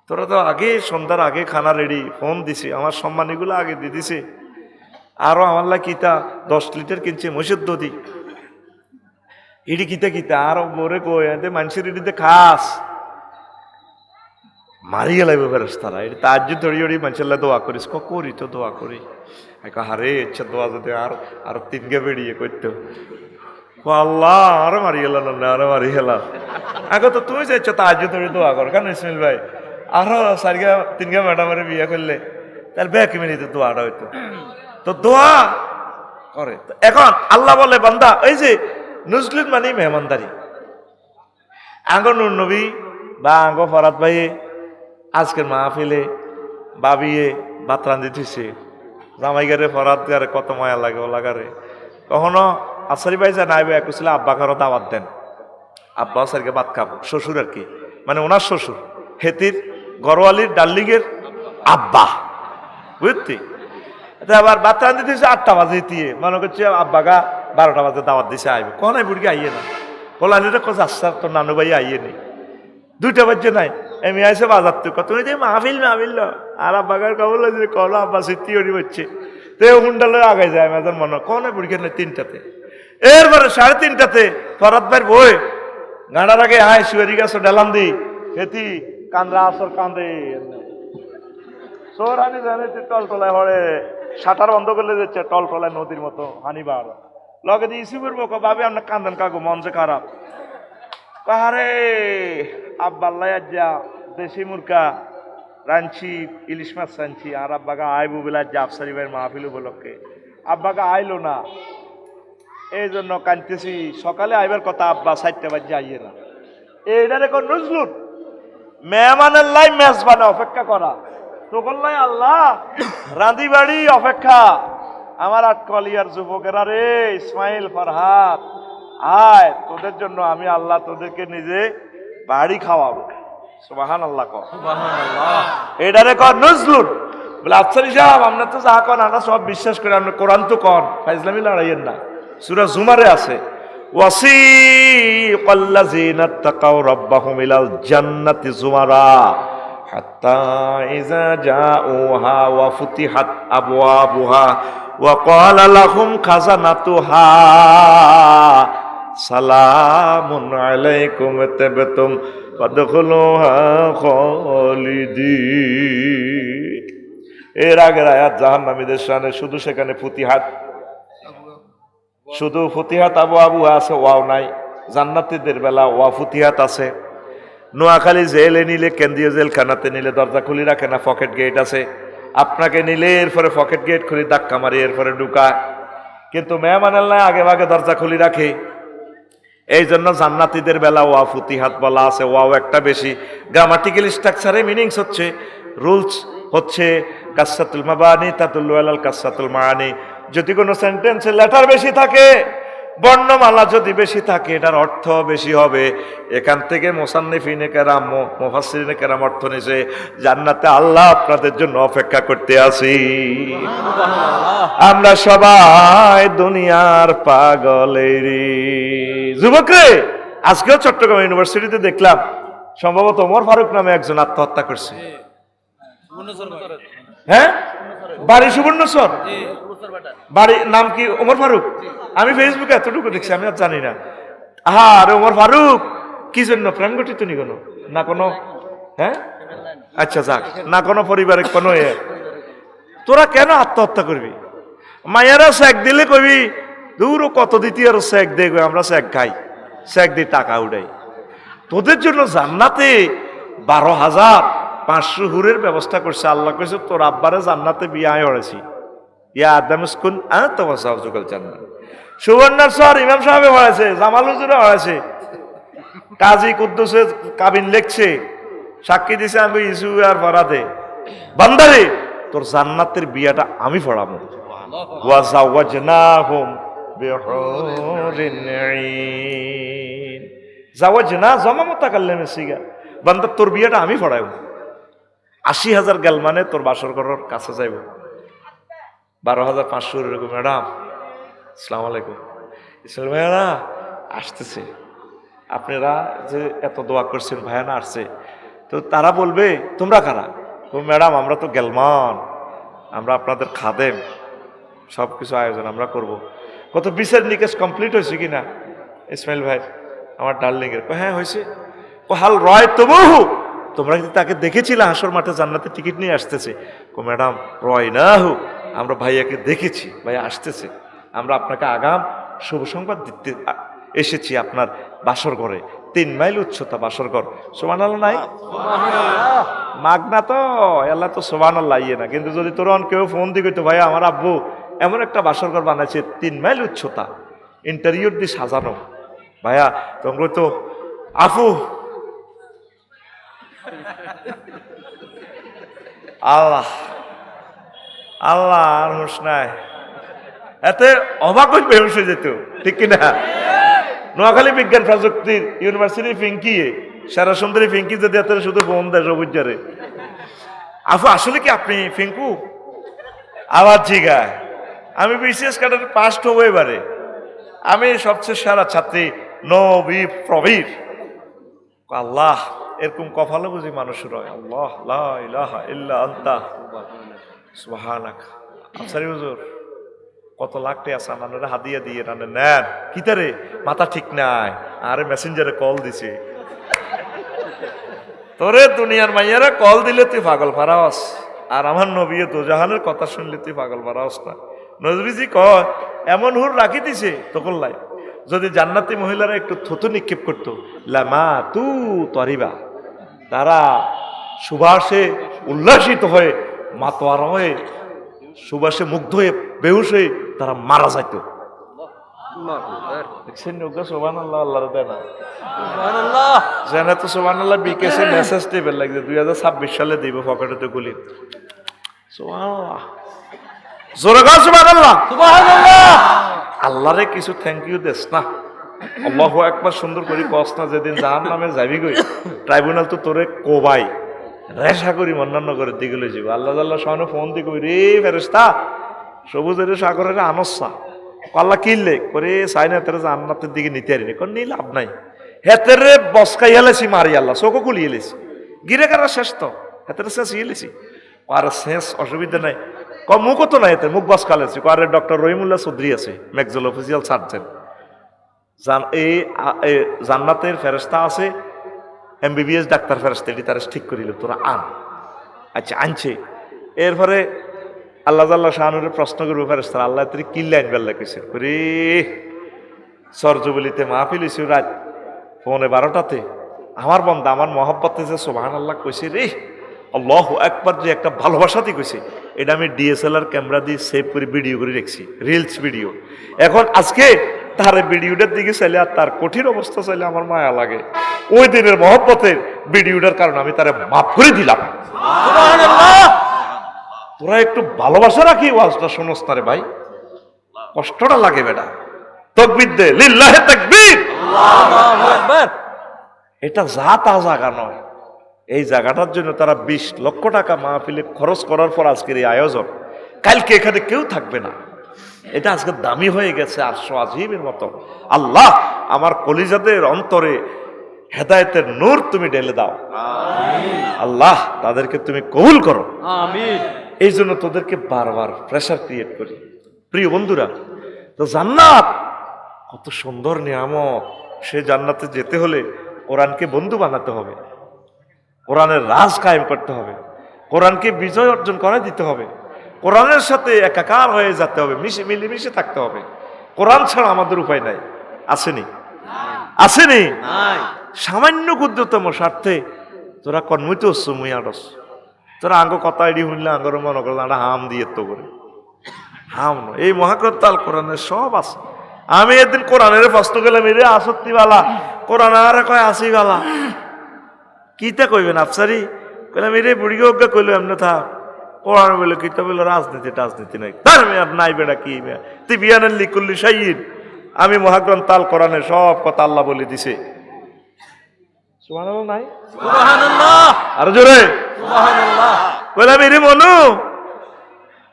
তোরা তো আগে সন্ধ্যার আগে খানা রেডি, ফোন দিছি, আমার সম্মানীগুলো আগে দিয়ে দিছে। আরো আমার লা কিতা 10 লিটার কিনছে মসজিদ দদি ইডি কিতা কিতা আরো মোরে কই এতে মানুষের ইডিতে খাস মারিয়ে লাগবে ফেরেশতারা। এটা তাজ্জুদ ধরি ধরি মানুষের দোয়া করিস, করি তো দোয়া করি। হারে ইচ্ছা দোয়া যদি আর 3 গে বেরিয়ে করতো আল্লাহ আরো মারি গেলাম না, আরো মারি গেলাম। আগে তো তুমি চাইছো তাজ্জুদ ধরি দোয়া কর কেন ইসমাইল ভাই? আরো 3 গে ম্যাডামের বিয়ে করলে তাহলে 2 মিনিটে দোয়াটা হইতো। তো দোয়া করে। এখন আল্লাহ বলে বান্দা ওই যে নুজলুন মানে মেহমানদারি। আঙ্গ নূর নবী বা আঙ্গ ফরাত ভাই আজকের মাহফিলে বাবিয়ে ভাত রান্ধি দিছে, জামাই গারে ফরাত গারে কত মায়া লাগে ও লাগারে। কখনো আসারি ভাই যা নাইবে একুছিল আব্বা কারো দাওয়াত দেন, আব্বা আসারকে ভাত খাবো, শ্বশুর আর কি মানে ওনার শ্বশুর হেতির গরওয়ালির ডার্লিংয়ের আব্বা বুঝতি। আবার ভাত রান্ধি দিছে 8টা বাজে দিয়ে মনে করছে আব্বাগা 12টা বাজে দাওয়াত দিছে আইবে, কোন বুড়ি আইয়ে না পোলানিটা কোচ আসছে তোর নানু ভাই আইয়ে নেই 2টা বাজে নাই এমনি আইসে বাজার তো কত মাহফিল মাহফিল আর আব্বাগার কবল কলো আব্বা সিদ্ধি হরি হচ্ছে তো হুন্ডালে আগে যায় মেজার মনে কোন বুড়ি নেই 3টাতে। এরপরে 3:30টাতে ফরাত ভাইয়ের বই গাঁড়ার আগে হায় শুয়ারি গাছ ডালাম দি হেতি কান্দরা আসর কান্দে সোর হানি জানে টলটলায় হরে শাটার বন্ধ করলে যাচ্ছে টলটলায় নদীর মতো হানিবার লগে দিয়ে ইসি করবো ভাবে আপনার কান্দেন কাকু মন যে খারাপ কাহারে আব্বাল্লাই যা দেশি মুরকা রাঁধছি ইলিশ মাছ রাঁধছি আর আব্বাকে আইবো বেলা যে আফসারি ভাইয়ের মাহফিল উপলক্ষে আব্বাকে আইলো না এই জন্য কাঁদতেছি। সকালে আইবার কথা আব্বা 4টা বাজে আইয়ে না। এইটার এখন নজলুন মেহমানের লাই মেজবানে অপেক্ষা করা তখন লাই আল্লাহ রাঁধি বাড়ি অপেক্ষা। আমার আটকলিয়ার যুবকেরা রে ইসমাইল ফরহাদ আয় তোদের জন্য আমি আল্লাহ তোদেরকে নিজে বাড়ি খাওয়াবো। সুবহানাল্লাহ কর সুবহানাল্লাহ। এটারে কর নজলুন বলে আফসারি সাহেব আমরা তো যা কন আমরা সব বিশ্বাস করি, আমরা কোরআন তো কন ফাইজলামি লড়াইয়ের না। সূরা জুমারে আছে ওয়াসিকাল্লাযিনা তাকাউ রাব্বাহুম ইলাল জান্নাতি জুমারা হাত্তা ইযা জাউহা ওয়া ফুতিহাত আবওয়াবুহা ওয়া ক্বালা লাহুম খাজানাতুহা সালামুন আলাইকুম তাবতুম ফাদখুলুহা খালিদিন। এর আগের আয়াত জাহান্নামীদের শানে, শুধু সেখানে ফুতিহাত, শুধু ফুতিহাত আবু আবু আছে, ওয়াও নাই। জান্নাতীদের বেলা ওয়া ফুতিহাত আছে। নোয়াখালী জেলে নিলে, কেন্দ্রীয় জেলখানাতে নিলে দরজা খুলি রাখে না, পকেট গেট আছে। আপনাকে নিলে এরপরে পকেট গেট খুলি ধাক্কা মারি এরপরে ঢুকায়। কিন্তু মেহমান আল্লাহ আগে ভাগে দরজা খুলি রাখে। এই জন্য জান্নাতীদের বেলা ওয়া ফুতিহাত বলা আছে, ওয়াও একটা বেশি। গ্রামাটিক্যাল স্ট্রাকচারে মিনিংস হচ্ছে, রুলস হচ্ছে কাসসাতুল মাবানি তাদুল্লু আলাল কাসসাতুল মাআনি। যদি কোনো সেন্টেন্সে লেটার বেশি থাকে, বর্ণমালা যদি বেশি থাকে, এটার অর্থ বেশি হবে। এখান থেকে মুসান্নিফিনে কেরাম, মুফাসসিরিনে কেরাম অর্থ নিছে, জান্নাতে আল্লাহ আপনাদের জন্য অপেক্ষা করতে আছি। আমরা সবাই দুনিয়ার পাগলেরই যুবক রে। আজকেও চট্টগ্রাম ইউনিভার্সিটিতে দেখলাম, সম্ভবত ওমর ফারুক নামে একজন আত্মহত্যা করছে। হ্যাঁ, বাড়ি সুবর্ণচর, বাড়ি নাম কি? ওমর ফারুক। আমি ফেসবুকে এতটুকু দেখছি, আমি আর জানি না। আর ওমর ফারুক কি জন্য প্রাণঘটিত নি কোনো না কোনো? হ্যাঁ, আচ্ছা যাক, না কোনো পরিবারের কোনো তোরা কেন আত্মহত্যা করবি? মায়েরা শেক দিলে কবি দূর কত দ্বিতীয় শেক দেখবে, আমরা শেক খাই, শেক দিয়ে টাকা উঠাই। তোদের জন্য জান্নাতে 12,500 হুরের ব্যবস্থা করছে আল্লাহ। কইছে তোর আব্বারে জান্নাতে বিয়ে হয়েছি, ইয়া আদামুসকুন আনতাওয়াসাউজুকাল জান্নাত। সুবর্ণচর ইমাম সাহেব হয়েছে, জামাল হুজুরে হয়েছে, কাজী কুদ্দুসে কাবিন লেখছে, সাক্ষী দিছে আমি ইসু আর ফরাদে। বান্দারে তোর জান্নাতের বিয়াটা আমি পড়াবো। ওয়া জাওয়াজনাহুম বিহুরিন আইন। জাওয়াজনা জমা মুতাকাল্লিমের সিগা। বান্দা তোর বিয়াটা আমি পড়াইব। 80,000 গেল মানে তোর বাসর ঘরের কাছে যাইব। 12,500 এরকম। ম্যাডাম আসসালামু আলাইকুম, ইসলাম ভাইয়ারা আসতেছে, আপনারা যে এত দোয়া করছেন ভাইয়ানা আসছে, তো তারা বলবে তোমরা কারা? তো ম্যাডাম আমরা তো গেলমান, আমরা আপনাদের খাদেম, সব কিছু আয়োজন আমরা করব। কত বিচার নিকেশ কমপ্লিট হয়েছে কিনা ইসমাইল ভাই আমার ডার্লিং এর? হ্যাঁ হয়েছে। হাল রয় তবু তোমরা কিন্তু তাকে দেখেছিলে হাসর মাঠে জান্নাতে টিকিট নিয়ে আসতেছে? ম্যাডাম রয় না হু, আমরা ভাইয়াকে দেখেছি, ভাইয়া আসতেছে, আমরা আপনাকে আগাম শুভ সংবাদ দিতে এসেছি। আপনার বাসর ঘরে 3 মাইল উচ্চতা বাসর ঘর। সুবহানাল্লাহ নাই? মাগনা তো আল্লাহ তো সুবহানাল্লাহ ইয়ে না। কিন্তু যদি তোর কেউ ফোন দিয়ে কইতো ভাইয়া আমার আব্বু এমন একটা বাসর ঘর বানাইছে 3 মাইল উচ্চতা, ইন্টেরিয়র দিয়ে সাজানো, ভাইয়া তোমরা তো আফু আল্লাহ আল্লাহ আর হুঁশ নাই, এতে অবাক হয়ে বেহুশ হয়ে যেত, ঠিক কিনা? নোয়াখালী বিজ্ঞান প্রযুক্তির ইউনিভার্সিটি ফিঙ্কি, সারা সুন্দরী ফিঙ্কি যদি এত শুধু ফোন দেয় সবুজারে, আফু আসলে কি আপনি ফিঙ্কু? আবার জিগায় আমি বিসিএস ক্যাডারে পাস হবো এবারে, আমি সবচেয়ে সেরা ছাত্রী, নবী প্রবীর। আল্লাহ এরকম কপালে বুঝি মানুষের হয়। আল্লাহ লা ইলাহা ইল্লা আনতা সুবহানাক। আফসারি হুজুর কত লাখ টাকা আছে আপনারা হাদিয়া দিয়ে রান্না নেন কিতারে, মাথা ঠিক নাই। আরে মেসেঞ্জারে কল দিছে, তোরে দুনিয়ার মাইয়ারা কল দিলে তুই পাগল ফারাওস, আর আমার নবী দোজাহানের কথা শুনলে তুই পাগল ফারাওস না। নজবিজি কয় এমন হুর রাখি দিছে তখন লাই, যদি জান্নাতি মহিলারা একটু থুতু নিক্ষেপ করতো, লামা তু তরিবা, তারা সুবাসে উল্লাসিত হয়ে মাতোয়ারা হয়ে সুবাসে মুগ্ধ হয়ে বেহুশ হয়ে তারা মারা যাইত। দেখছেন সুবহানাল্লাহ, আল্লাহর দেয় না জানে তো সুবহানাল্লাহ। বিকেসে মেসেজ টেবিল লাগছে 2026 সালে দিব পকেটেতে গুলি। সুবহানাল্লাহ, জোরে গো সুবহানাল্লাহ, সুবহানাল্লাহ। আল্লাহরে কিছু থ্যাংক ইউ দেস না, আল্লাহু আকবার সুন্দর করে কস না। যেদিন জাহান্নামে যাবি গই ট্রাইব্যুনাল তো তোরে কোবাই রেশা করি অন্যান্য করে দিগুলো যাব। আল্লাহ আল্লাহ সামনে ফোন দিয়ে কই রে ফেরেশতা সবুজের সাগরের আনসা আল্লাহ কিনলে করে সাইনা তেরে জান্নাতের দিকে নিতে আরি কোন নি লাভ নাই। হেতেরে বসকাই হেলেছি মারি আল্লাহ চোখও খুলিয়ে এলেছি, গিরে কারা শেষ তো হেতেরে শেষ ইয়েলেছি আর শেষ অসুবিধা নাই। মুখও তো নাই, এতে মুখ বসকালেছি। আরে ডক্টর রহিমুল্লাহ চৌধুরী আছে, ম্যাকজল অফিসিয়াল সার্জন, এই জান্নাতের ফেরেশতা আছে, এমবিবিএস ডাক্তার ফেরেশতা, এটি তারা ঠিক করিল তোরা আন। আচ্ছা আনছে। এরপরে আল্লাহ জাল্লাহ শাহানুরের প্রশ্ন করবো ফেরেশতারা, আল্লাহ তুই কি লাইন বেল্লা কইছে রে সরজবলিতে মাহফিল হইছে রাত 11:30 আমার বন্ধা আমার মহব্বতে যে সুবহানাল্লাহ কইছে রে, আল্লাহু আকবার, যে একটা ভালোবাসাতে কইছে, এটা আমি ডিএসএলআর ক্যামেরা দিয়ে সেভ করে ভিডিও করে রেখেছি, রিলস ভিডিও। এখন আজকে তার ভিডিওটার দিকে চাইলে আর তার কঠিন অবস্থা চাইলে আমার মায়া লাগে। ওই দিনের মহব্বতের ভিডিওটার কারণে আমি তারে মাফ করে দিলাম। তোরা একটু ভালোবাসা রাখি ওয়াজটা শোনস না রে ভাই, কষ্টটা লাগে বেটা। তাকবীর দে, লিল্লাহি তাকবীর, আল্লাহু আকবার। এটা যা তা জায়গা নয়। এই জায়গাটার জন্য তারা 20 লক্ষ টাকা মাহফিলে খরচ করার পর আজকের এই আয়োজন। কালকে এখানে কেউ থাকবে না, এটা আজকে দামি হয়ে গেছে আরশো আজিমের মতো। আল্লাহ আমার কলিজাদের অন্তরে হেদায়েতের নূর তুমি ঢেলে দাও, আল্লাহ তাদেরকে তুমি কবুল করো, আমিন। এই জন্য তোদেরকে বারবার প্রেসার ক্রিয়েট করি। প্রিয় বন্ধুরা, তো জান্নাত কত সুন্দর নিয়ামত। সে জান্নাতে যেতে হলে কোরআনকে বন্ধু বানাতে হবে, কোরআনের রাজ কায়েম করতে হবে, কোরআনকে বিজয় অর্জন করে দিতে হবে, কোরআনের সাথে একাকার হয়ে যেতে হবে, মিলেমিশে থাকতে হবে। কোরআন ছাড়া আমাদের উপায় নাই। আসেনি? আসেনি? সামান্য ক্ষুদ্রতম স্বার্থে তোরা কর্মিত হচ্ছ, মুই আড়স, তোরা আঙ্গ কথা এডি শুনলে আঙ্গর মনে করলে একটা হাম দিয়ে তো করে হাম নয়। এই মহাগ্রন্থ আল কোরআনের সব আছে। আমি একদিন কোরআনের প্রশ্ন গেলাম, এরে আসত্তিওয়ালা কোরআন আর কয় আসিওয়ালা, কিতা কইবেন আফসারি? কইলাম এরে বুড়িকে অজ্ঞা কইলো এমনি থাক। কোরআন বলে কিতাব বলে রাজনীতি নাই, তার মেয়ে নাই বেড়া কি মেয়ে তুই বিয়ানের লিকুল্লি শাহিদ। আমি মহাগ্রন্থ আল কোরআনে সব কথা আল্লাহ বলে দিছে। সুবহানাল্লাহ নাই? সুবহানাল্লাহ, আর জোরে সুবহানাল্লাহ। কইলাম এরে মনু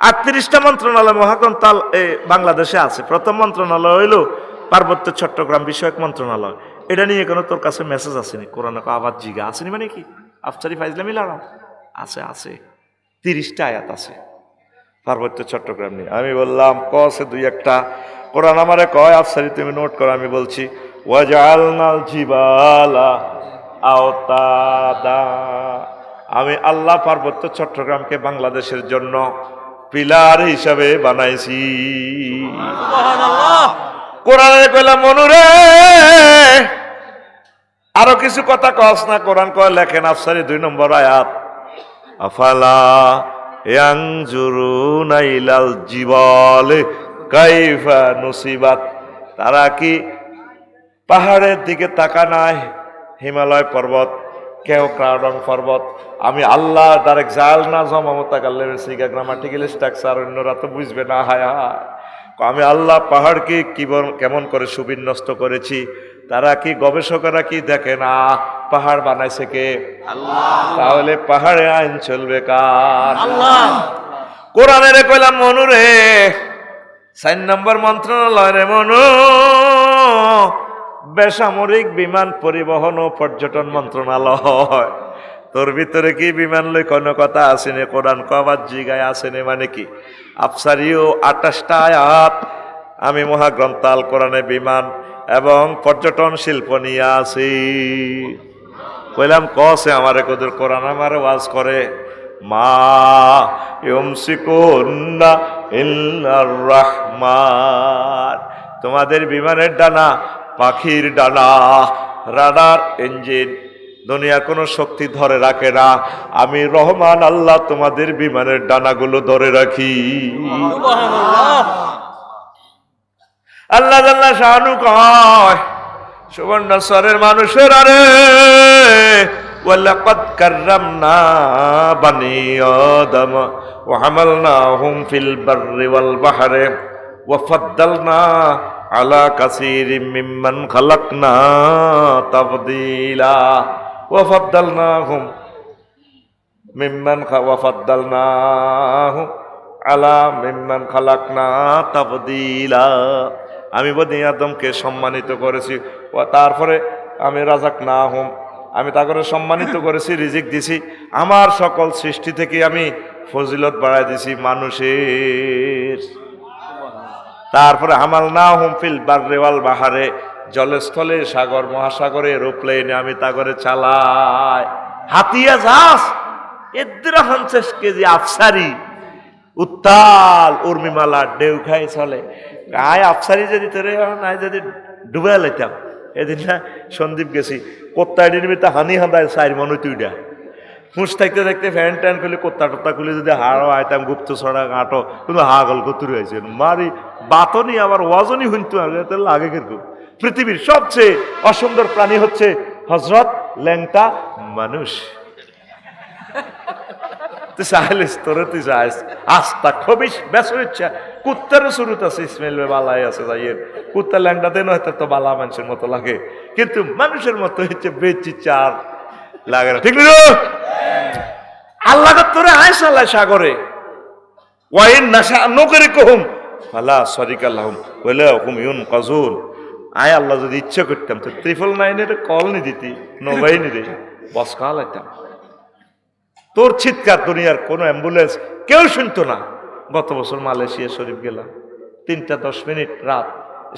38টা মন্ত্রণালয় মহাগ্রন্থ আল বাংলাদেশে আছে। প্রথম মন্ত্রণালয় হইল পার্বত্য চট্টগ্রাম বিষয়ক মন্ত্রণালয়। এটা নিয়ে কোনো তোর কাছে মেসেজ আসেনি? কোরআনে আবার জিগা আসেনি মানে কি আফসারি ফাইজলামি লাগাও? আছে আছে, 30টা আয়াত আছে পার্বত্য চট্টগ্রাম নিয়ে। আমি বললাম কসে দুই একটা, কোরআন আমারে কয় আফসারি তুমি নোট করো। আমি বলছি ওয়াজআলনাল জিবালা আওতাদা, আমি আল্লাহ পার্বত্য চট্টগ্রামকে বাংলাদেশের জন্য পিলার হিসাবে বানাইছি। সুবহানাল্লাহ। কোরআনে কইলাম মনুরে আরো কিছু কথা কস না? কোরআন কয় লেখেন আফসারি 2 নম্বর আয়াত, আফালা ইয়ানজুরুনা ইলাল জিবালি কাইফা নুসিবাত, তারা কি পাহাড়ের দিকে তাকা নাই? হিমালয় পর্বত, কেউ ক্রাউডং পর্বত, আমি আল্লাহ ডাইরেক্ট জাল না জমামতা গাল্লে সিগা গ্রামাটিক্যাল স্ট্রাকচার অন্যরা তো বুঝবে না। হায়া আমি আল্লাহ পাহাড়কে কেমন করে সুবিন্যস্ত করেছি। তারা কি গবেষকরা কি দেখে না পাহাড় বানাইছে কে? আল্লাহ। তাহলে পাহাড়ে আইন চলবে কার? আল্লাহ। কোরআনের কইলাম মনু রে 4 নম্বর মন্ত্রণালয় রে মনু, বেসামরিক বিমান পরিবহন ও পর্যটন মন্ত্রণালয়। তোর ভিতরে কি বিমান লই কোনো কথা আসেনি? কোরআন কবার জিগায় আসেনি মানে কি? আফসারিও 28টা আয়াত আমি মহাগ্রন্থ আল কোরআনে বিমান এবং পর্যটন শিল্প নিয়ে আসি। কইলাম কসে আমারে কদুর কোরআন আমারে ওয়াজ করে, মা ইউমসিকুন্না ইল্লার রাহমান, তোমাদের বিমানের ডানা পাখির ডানা, রাডার ইঞ্জিন, দুনিয়ার কোনো শক্তি ধরে রাখে না। আমি রহমান আল্লাহ তোমাদের বিমানের ডানাগুলো ধরে রাখি। সুবহানাল্লাহ। আল্লাহ আল্লাহ শানু কয় সুবর্ণচরের মানুষের আরে ওয়ালাকাদ কাররামনা বানি আদম ওয়া হামালনাহুম ফিল বাররি ওয়াল বাহরি ওয়া ফাদ্দালনা আলা কাসীরিম মিম্মান খালাকনা তাফদীলা ওয়া ফাদ্দালনাহুম আলা মিম্মান খালাকনা তাফদীলা। আমি বনি আদমকে সম্মানিত করেছি, তারপরে আমি রাজাক না হুম, আমি তাকে সম্মানিত করেছি, রিজিক দিছি। আমার সকল সৃষ্টি থেকে আমি ফজিলত বাড়াই দিছি মানুষের। তারপরে হামাল না হুম ফিল বাররি ওয়াল বাহরে, জলস্থলে, সাগর মহাসাগরে, এরোপ্লেনে আমি তা করে চালাই। হাতিয়া জাহাজ 50 কেজি আফসারি, উত্তাল উর্মিমালা ঢেউ খাই চলে। আয় আফসারি যদি তোরে নাই যদি ডুবে লাইতাম। এদিন না সন্দীপ গেছি, কোত্তায় নিমিত্তে হানি হাঁদায় 4 মন তুইডা হুঁশ থাকতে থাকতে ফ্যান ট্যান খুলে কোত্তা টোত্তা খুলে যদি হাড়ও আইতাম গুপ্ত ছড়া গাঁটো কিন্তু হাগল কতুর হয়েছে মারি বাতনি আবার ওয়াজনই হুনতু লাগে কিন্তু। পৃথিবীর সবচেয়ে অসুন্দর প্রাণী হচ্ছে হজরত ল্যাংটা মানুষ। তুই চাইলিস তোরে তুই যাইস আস্তা খবিস বেসর ইচ্ছা কুত্তারও শুরুত আছে, ইসমাইল বালাই আছে যাইয়ের কুত্তা ল্যাংটাতে নয় তো বালা মানুষের মতো লাগে, কিন্তু মানুষের মতো হচ্ছে বেচি চার লাগে না, ঠিক না? আল্লাহ তোরে আইস আল্লাহ সাগরে ওয়াইন নাশা নকরি কহুম ফালা সরিকাল্লাহুম কইলে হুম ইউন কাজুন। আয় আল্লাহ যদি ইচ্ছা করতাম তো 999 কল নি দিতি, নবাই নি রে বস খাওয়াইতাম। তোর চিৎকার দুনিয়ার কোনো অ্যাম্বুলেন্স কেউ শুনতো না। গত বছর মালয়েশিয়া শরীফ গেলাম, 3:10 রাত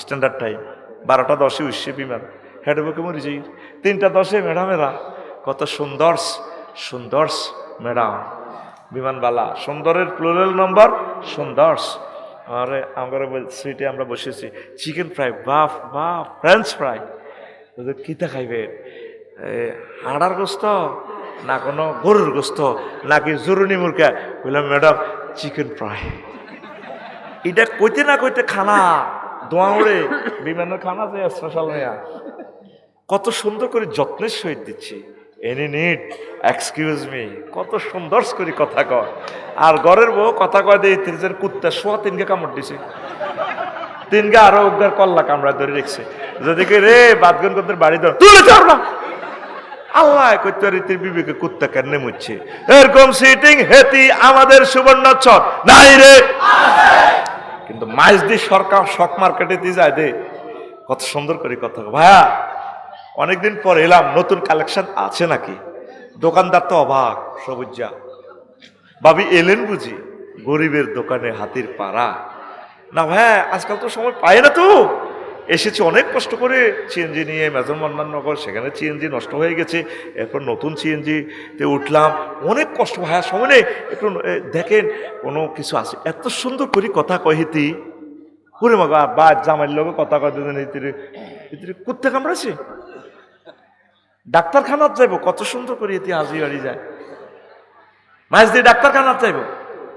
স্ট্যান্ডার্ড টাইম, 12:10 উঠছে বিমান, হেঁটে বুকে মরি যাই। 3:10 ম্যাডামেরা কত সুন্দর সুন্দর ম্যাডাম বিমানবালা, সুন্দরের প্লুরাল নম্বর সুন্দর। আরে আমরা সিটে আমরা বসেছি, চিকেন ফ্রাই বাফ বাফ, ফ্রেঞ্চ ফ্রাই, কিতা খাইবে? হাড়ার গোস্ত না কোনো গরুর গোস্ত নাকি জরুনি মুরগা? বললাম ম্যাডাম চিকেন ফ্রাই। এটা কইতে না কইতে খানা দোয়া উড়ে বিমানের খানা যে স্পেশাল নেয়া কত সুন্দর করে যত্নের সহিত দিচ্ছি। এনি নিড এক্সকিউজ মি, কত সুন্দর করে কথা কয়। আর ঘরের বউ কথা কয় দিয়ে তিনজন কুত্তা শোয়া 3কে কামড় দিছে, 3কে আরো উগার কল্লা কামড়া ধরে রেখছে। যদি কে রে বাদগুন করতে বাড়ি ধর তুলে চাও না, আল্লাহ কইতে রীতির বিবেকে কুত্তা কেন মুচ্ছে। এরকম সিটিং হেতি আমাদের সুবর্ণচর নাই রে, কিন্তু মাইজ দি সরকার শক মার্কেটে দিয়ে যায় দে কত সুন্দর করে কথা। ভাইয়া অনেকদিন পর এলাম, নতুন কালেকশন আছে নাকি? দোকানদার তো অবাক, সবুজা ভাবি এলেন বুঝি? গরিবের দোকানে হাতির পাড়া না ভাইয়া, আজকাল তো সময় পায় না তো। এসেছি অনেক কষ্ট করে সিএনজি নিয়ে মেজর মন্নাননগর, সেখানে সিএনজি নষ্ট হয়ে গেছে, এরপর নতুন সিএনজিতে উঠলাম, অনেক কষ্ট ভাইয়া, সময় নেই। একটু দেখেন কোনো কিছু আছে, এত সুন্দর করে কথা কহিতি পুরে মা বা জামাইয়ের লোক কথা কয় কুত্তে কামড়াছে। ডাক্তারখানাত যাইব কত সুন্দর করে এটি হাজি বাড়ি যায়, মাছ দিয়ে ডাক্তারখানাত যাইব,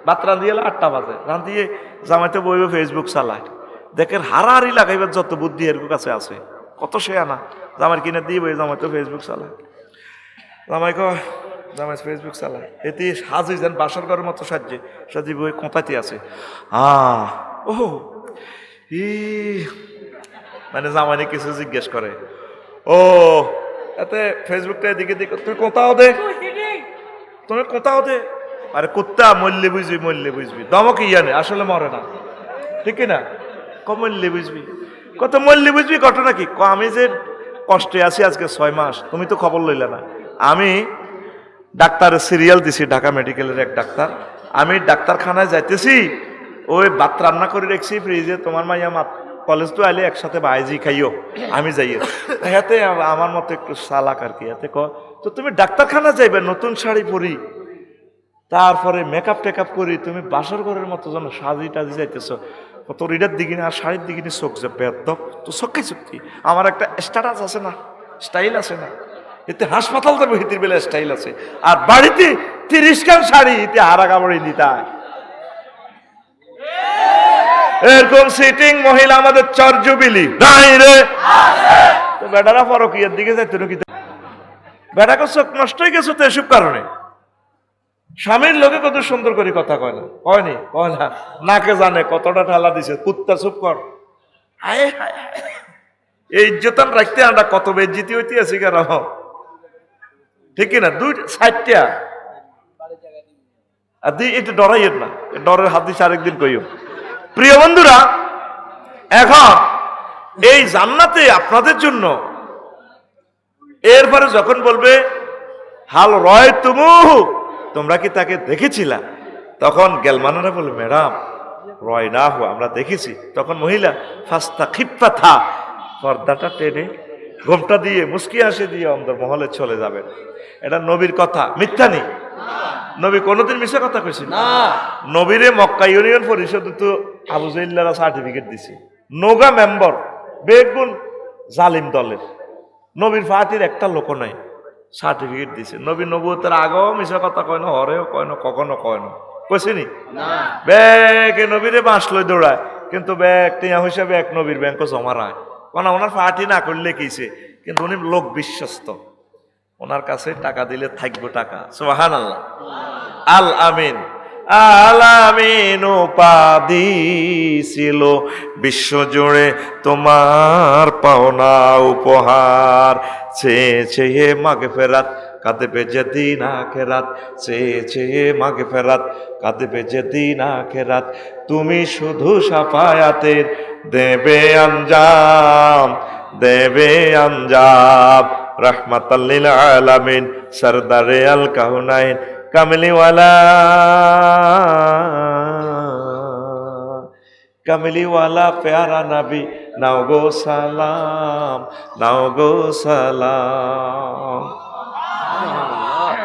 ভাত রাঁধিয়ে 8টা বাজে, রাঁধিয়ে জামাইতে বইবে ফেসবুক চালায়। দেখেন হারাহারি লাগাইবার যত বুদ্ধি এর কাছে আছে, কত সে আনা জামাই কিনে দিয়ে বই জামাই তো ফেসবুক চালায়। জামাই কয় জামাই ফেসবুক চালায়, এটি সাজি যেন বাসর ঘরের মতো সাজে সাজি বই কোঁতাতে আছে। ও ই মানে জামাইনে কিছু জিজ্ঞেস করে, ও এতে ফেসবুকটা এদিকে দিকে তুই কোথাও দে, তুমি কোথাও দে। আরে কুত্তা মরলে বুঝবি দমক ইয়ানে আসলে মরে না, ঠিক না? মরলে বুঝবি, কত মরলে বুঝবি ঘটনা কি? আমি যে কষ্টে আছি আজকে 6 মাস, তুমি তো খবর লইলে না। আমি ডাক্তারের সিরিয়াল দিছি, ঢাকা মেডিকেলের এক ডাক্তার। আমি ডাক্তারখানায় যাইতেছি, ওই ভাত রান্না করে রেখছি ফ্রিজে, তোমার মাইয়া কলেজ তো আইলে একসাথে ভাইজি খাইও, আমি যাইয়ে হাতে আমার মতো একটু চালাক আর কি। হাতে তো তুমি ডাক্তারখানা যাইবে নতুন শাড়ি পরি, তারপরে মেকআপ টেকআপ করি, তুমি বাসর ঘরের মতো যেন সাজি টাজি যাইতেছ, কত রিডার দিকিনি আর শাড়ির দিকিনি চোখ যে বেদব তো চোখে চুক্তি। আমার একটা স্ট্যাটাস আছে না, স্টাইল আছে না, এতে হাসপাতাল যাবো হিতির বেলা স্টাইল আছে, আর বাড়িতে 30 খান শাড়ি এতে হারা কাপড়ে নিতে হয়। এরকম সিটিং মহিলা আমাদের চরজুবিলি নাই রে। তো বেটারা ফরকিয়ার দিকে যাইতো নাকি? বেটাকে চোখ নষ্ট হয়ে গেছে তো এসব কারণে। স্বামীর লোকে কত সুন্দর করে কথা কয় না, কয়নি? কয় না, নাকে জানে কতটা ঠালা দিছে। কুত্তা চুপ কর, হায় হায় এই ইজ্জতান রাখতে আমরা কত বেজ্জিতি হইতে আছি কেন, ঠিক না? 2 সাইডটা আর এটা ডরাইয়ের না, ডরের হাত দিচ্ছে আরেকদিন কইও। প্রিয় বন্ধুরা, এখন এই জান্নাতে আপনাদের জন্য এরপরে যখন বলবে হাল রয় তুমুহু, তোমরা কি তাকে দেখেছিলা? তখন গেলমানারা বলবে ম্যাডাম রয় না হো, আমরা দেখেছি। তখন মহিলা ফাস্তা খিপ্পা থা পর্দাটা টেনে ঘোমটা দিয়ে মুস্কি হাসি দিয়ে অন্দর মহলে চলে যাবেন। এটা নবীর কথা, মিথ্যা নেই। নবী কোনোদিন মিশা কথা কইছে না। নবীরে মক্কা ইউনিয়ন পরিষদ তো আবু জাইল্লারা সার্টিফিকেট দিছে, নোগা মেম্বার বেগুন জালিম দলের, নবীর পার্টির একটা লোক নাই, সার্টিফিকেট দিছে। নবী নবুয়তের আগেও মিশা কথা কয় না, হরেও কয় না, কখনো কয় না, কইছেনি ব্যাগ নবীরে বাঁশ লই দৌড়ায়, কিন্তু ব্যাগ টিয়া হিসাবে এক নবীর ব্যাংক জমা রায়, কারণ ওনার পার্টি না করলে কিছে, কিন্তু উনি লোক বিশ্বস্ত, ওনার কাছে টাকা দিলে থাকবো টাকা। সুবহানাল্লাহ। আল আমিন, আল আমিন উপাধি ছিল বিশ্বজুড়ে তোমার পাওনা উপহার, চেয়ে চেয়ে মাগফিরাত কাঁদবে যেদিন আখিরাত, চেয়ে চেয়ে মাগফিরাত কাঁদবে যেদিন আখিরাত, তুমি শুধু শাফায়াতের দেবে আঞ্জাম, দেবে আঞ্জাম। রাহমাতাল লিল আলামিন সরদারে আল কাউনাইন কামলিওয়ালা, কামলিওয়ালা প্যারা নবী নাও গো সালাম, নাও গো সালাম।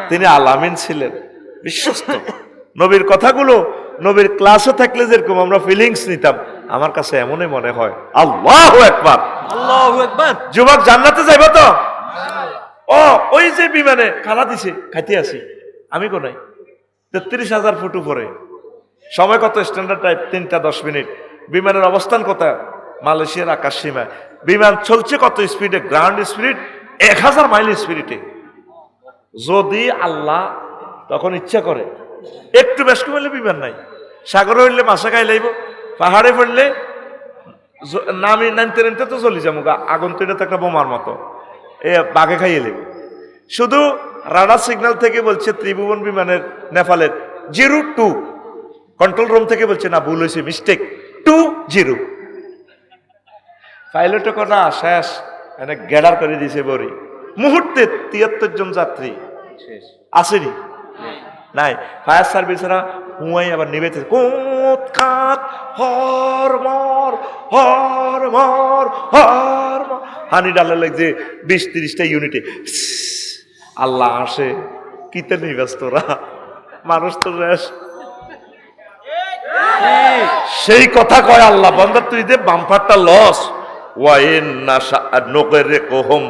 তিনি আলামিন ছিলেন, বিশ্বস্ত। নবীর কথাগুলো নবীর ক্লাসে থাকলে যেরকম আমরা ফিলিংস নিতাম, আমার কাছে এমনই মনে হয়। আল্লাহু আকবার, আল্লাহু আকবার। যুবক জান্নাতে যাইব তো? ও ওই যে বিমানে খানা দিছে, খাইতে আছি আমি কোনাই 33,000 ফুট উপরে, সময় কত স্ট্যান্ডার্ড টাইম 3টা 10 মিনিট, বিমানের অবস্থান কোথায়? মালয়েশিয়ার আকাশ সীমায়। বিমান চলছে কত স্পিডে? গ্রাউন্ড স্পিড 1000 মাইল স্পিডে। যদি আল্লাহ তখন ইচ্ছা করে একটু বেশ কমলে বিমান নাই, সাগরে হইলে মাছা খাই লাইব, পাহাড়ে পড়লে নামি নামতে নামতে তো চলে যাবো, আগুন তো এটা তো একটা বোমার মতো, এ বাঘে খাইয়ে লেব। শুধু রাডার সিগন্যাল থেকে বলছে ত্রিভুবন বিমানের নেপালের 02, কন্ট্রোল রুম থেকে বলছে না ভুল হয়েছে, মিস্টেক 20। পাইলটও কোনা শেষ, এনে গ্যাডার করে দিয়েছে বড়ি, মুহূর্তে 73 জন যাত্রী আসেনি, নাই। ফায়ার সার্ভিসরা হুঁয়াই আবার নিবেতে কোত কাত হর মর হর মর হর মর, হানি ডালে লাগছে 20-30টা ইউনিটে। আল্লাহ আসে, কিতে নেই ব্যস্তরা, মানুষ তো শেষ। সেই কথা কয় আল্লাহ, বান্দা তুই দে বাম্পারটা লস, ওয়াইন নাশা নুকরিকুহুম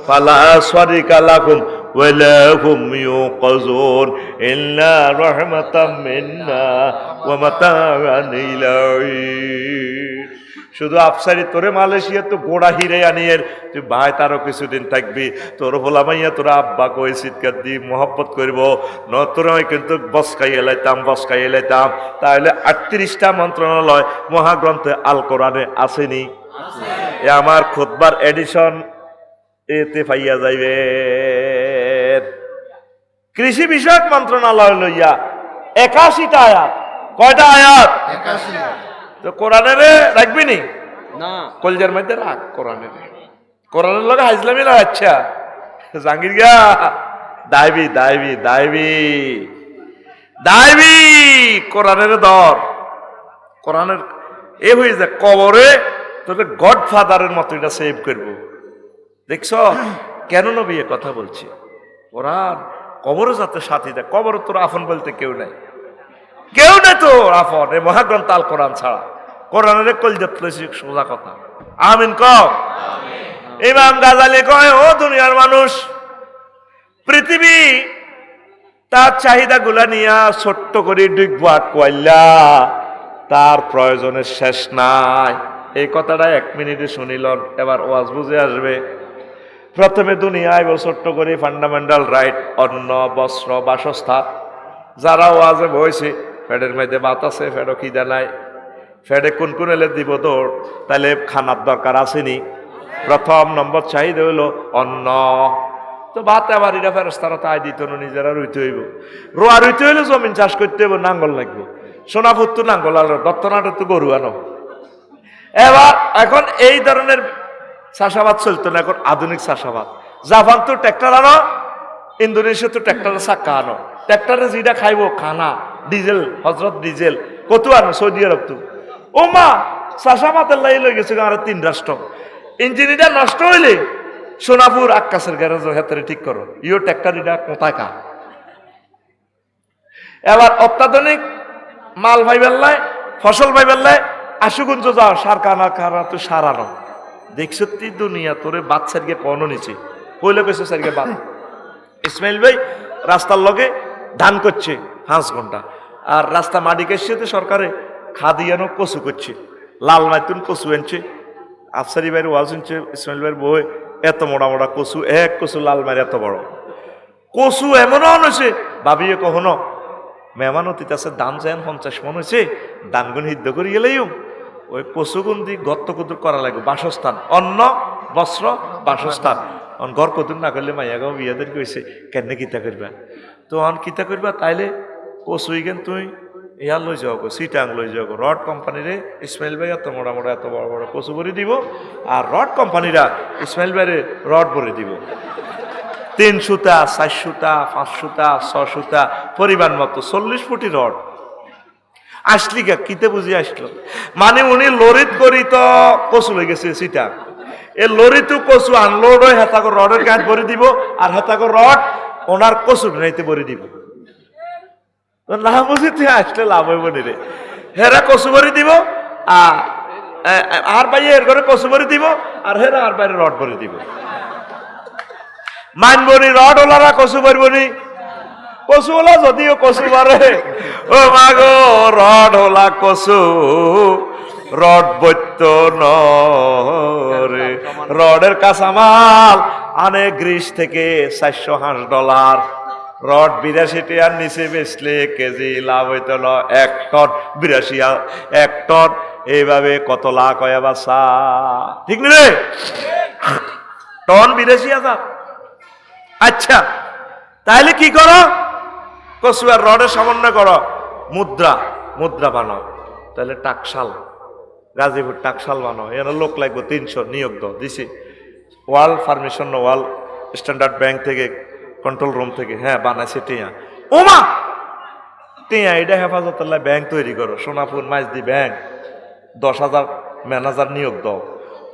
ফালা সারিকা লাকুম ওয়ালাহুম ইউকাযুন ইল্লা রাহমাতাম মিন্না ওয়া মাতাআন ইলাইহি। শুধু আফসারি তোরে মালয়েশিয়া তো গোড়া হিরে আনিয়ের, তুই ভাই তারও কিছুদিন থাকবি, তোর ভোলামাইয়া তোরা আব্বা কই চিৎকার দি মোহাব্বত করব, নতরাই কিন্তু বসকাই এলাইতাম। তাহলে 38টা মন্ত্রণালয় মহাগ্রন্থে আল কোরআনে আসেনি? এ আমার খুতবার এডিশন এতে পাইয়া যাইবে। কৃষি বিষয়ক মন্ত্রণালয় লইয়া 81টা আয়াত। কয়টা আয়াত? 81। তো কোরআনের রাখবি নি না, কলজার মধ্যে রাখ কোরআনের, কোরআনের লগে হাইজলামি না। আচ্ছা জাঙ্গির গা দাইবি দাইবি দাইবি দাইবি কোরআনের দর, কোরআনের এ হয়ে যায় কবরে তোকে গডফাদারের মতো এটা সেভ করব। দেখছ কেন নবী এ কথা বলছি? কোরআন কবরে যাতে সাথী দেয়, কবর তোর আফন বলতে কেউ নাই, কেউ নেই তোর আফন এ মহাগ্রন্থ আল কোরআন ছাড়া। কোরআনের কলজাত লইছি সোজা কথা। আমিন কও। ইমাম গাজালি কয়, ও দুনিয়ার মানুষ, পৃথিবী তার চাহিদা গুলা নিয়া ছোট্ট করে ডুববা কইলা, তার প্রয়োজনের শেষ নাই। এই কথাটা 1 মিনিটে শুনিলন, এবার ওয়াজ বুঝে আসবে। প্রথমে দুনিয়ায় ছোট্ট করে ফান্ডামেন্টাল রাইট, অন্ন বস্ত্র বাসস্থান। যারা ওয়াজে বইছে ফেডের মধ্যে ভাত আছে, ফেডও খিদা নাই, ফেডে কোন এলে দিব দৌড়, তাহলে খানার দরকার আসেনি? প্রথম নম্বর চাহিদা হইল অন্ন। তো ভাত আবার এরা ফেরস্তারা তাই দিত না, নিজেরা রুইতে হইব। রোয়া রুইতে হইলে জমিন চাষ করতে হইব, নাঙ্গল লাগবে। সোনাপুর তো নাঙ্গল আলো, দত্তনাটের তো গরু আনো। এবার এখন এই ধরনের চাষাবাদ চলতো না, এখন আধুনিক চাষাবাদ। জাপান তো ট্র্যাক্টর আনো, ইন্দোনেশিয়া তো ট্র্যাক্টরের চাক্কা আনো, ট্র্যাক্টরে যেটা খাইবো খানা ডিজেল, হজরত ডিজেল কত আনো সৌদি আরব তো। ও মা চাষাবাদের লাই লই গেছে আর 3 রাষ্ট্র। ইঞ্জিনটা নষ্ট হইলে সোনাপুর আকাশের গ্যারেজ হাতে ঠিক করো, ইও ট্র্যাক্টর এটা কোথায় কা। এবার অত্যাধুনিক মাল ভাইবেল্লায়, ফসল ভাইবেল্লায় আশুগুঞ্জ যাও, সার কানা কারা তো সারানো। দেখছো তি দুনিয়া তোরে বাদ সারিয়ে কনো নিচে পইলে কইছে সারিয়ে বাদ। ইসমাইল ভাই রাস্তার লগে ধান করছে 5 ঘন্টা, আর রাস্তা মাটি কেসছে তো সরকারে খাদিয়ানো কচু করছে, লাল মাইতুন কচু আনছে। আফসারি ভাইয়ের ওয়াজ শুনছে ইসমাইল ভাইয়ের বই, এত মোটা মোটা কচু, এক কচু লাল মারি এত বড় কচু এমনও হয়েছে ভাবিয়ে কখনো মেহমান অতীত আছে দাম যেন 50 মন হয়েছে, দানগুন সিদ্ধ করে গেলেও ওই কচুগুন দি গর্ত কুতুর করা লাগবে, বাসস্থান, অন্ন বস্ত্র বাসস্থান। ঘর কতুর না করলে মাইয়া গাও বিয়াদের কইছে কেন কিতা করবা, তো কিতা করবা তাইলে কচু গেন তুই ইয়া লই যাও, সিটাং লই যাও, রড কোম্পানিরে ইসমাইল ভাই এত মোটা মোটা এত বড় বড় কচু ভরে দিব, আর রড কোম্পানিরা ইসমাইল ভাইরে রড ভরে দিব 3 সুতা 4 সুতা 5 সুতা 6 সুতা পরিমাণ মতো 40 ফুটি রড। আসলি গা কিতে বুঝি আসলো, মানে উনি লরিত করি তো কচু লই গেছে সিটা, এ লরিতে কচু আনলোড হয়, হেতাকে রডের গাঁট ভরে দিব, আর হেতাকে রড ওনার কচু নাইতে ভরে দিব। না বুঝি তুই আসলে লাভ হইব নি রে, হেরা কচু ভরে দিব, আর ভাই এর ঘরে কচু ভরে দিব, আর হেরা আর বাইরে রড ভরে দিব। মানবনি রড ওলারা কচু ভরবনি, কচু ওলা যদিও কচু মারে, ও মাগো রড ওলা কচু রড বৈত্য নরে, রডের কাঁচামাল আনে গ্রিস থেকে $400, রড 82 টাকার নিচে বেচলে কেজি লাভ হইতো 1 টন 82, 1 টন, এইভাবে কত লাখ হয় বাসা, ঠিক না রে? টন 82,000। আচ্ছা তাইলে কি করো, কচু আর রডের সমন্বয় করো, মুদ্রা, মুদ্রা বানাও, তাহলে টাকশাল, গাজীপুর টাকশাল বানাও, এর লোক লাগবে 300, নিয়োগ দাও, দিছি world permission, world standard bank থেকে, কন্ট্রোল রুম থেকে, হ্যাঁ বানাইছে টিয়া। ওমা টিয়া এটা হেফাজতুল্লাহ ব্যাংক তৈরি করো, সোনাপুর মাইজদি ব্যাংক, 10,000 ম্যানেজার নিয়োগ দাও।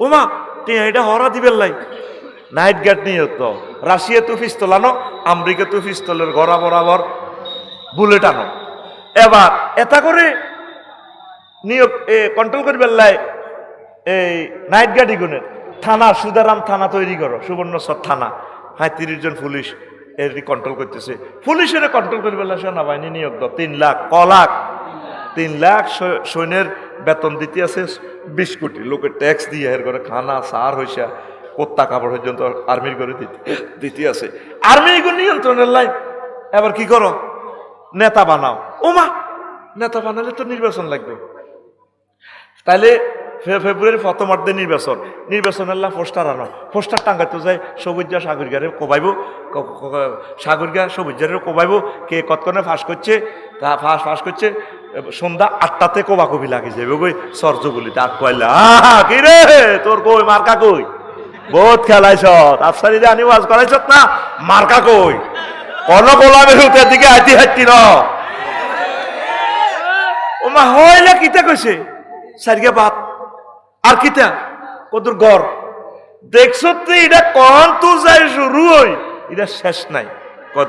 ওমা টিয়া এটা হরা দিবেন লাই, নাইট গার্ড নিয়োগ দাও, রাশিয়া তো পিস্তল আনো, আমেরিকা তো পিস্তলের গড়া বরাবর বুলেট আনো। এবার এটা করে নিয়োগ কন্ট্রোল করবেন লাই, এই নাইট গার্ড গুণের থানা, সুদারাম থানা তৈরি করো, সুবর্ণচর থানা, 30 জন পুলিশ এর কন্ট্রোল করতেছে, পুলিশের কন্ট্রোল করবে সেনাবাহিনী নিয়োগ দাও, 3 লাখ, 3 লাখ সৈন্যের বেতন দিতে আছে 20 কোটি, লোকের ট্যাক্স দিয়ে এর করে খানা সার হয়েছে, কোত্তা কাপড় পর্যন্ত আর্মির করে দিতে আছে, আর্মি এগুলো নিয়ন্ত্রণের লাই। এবার কি করো, নেতা বানাও। ওমা নেতা বানালে তো নির্বাচন লাগবে, তাইলে ফেব্রুয়ারি প্রথমার্ধে নির্বাচন, নির্বাচনের লা পোস্টার আনো, পোস্টার টাঙ্গাইতে যায়, সবুজা সাগরগারে কোবাইব, সাগরগা সবুজারেও কোবাইব, কে কতক্ষণে ফাঁস করছে, তা ফাঁস করছে, সন্ধ্যা 8টাতে কোবাকবি লাগে যাবে গই সরজগুলিতে, আট কয়লা কি রে তোর কই মার্কা কই, বহুত খেলাইছ আফসারি আনি ওয়াজ করাইছ না, মার্কা কই কোন গোলামের উঠের দিকে হাঁটি হাঁটি ন, ওমা হইলে কিতা কইছে সারিয়া বাত, আর কিতা কদুর গড় দেখছো তুই, এটা কোন তু যাই শুরু হই, এটা শেষ নাই,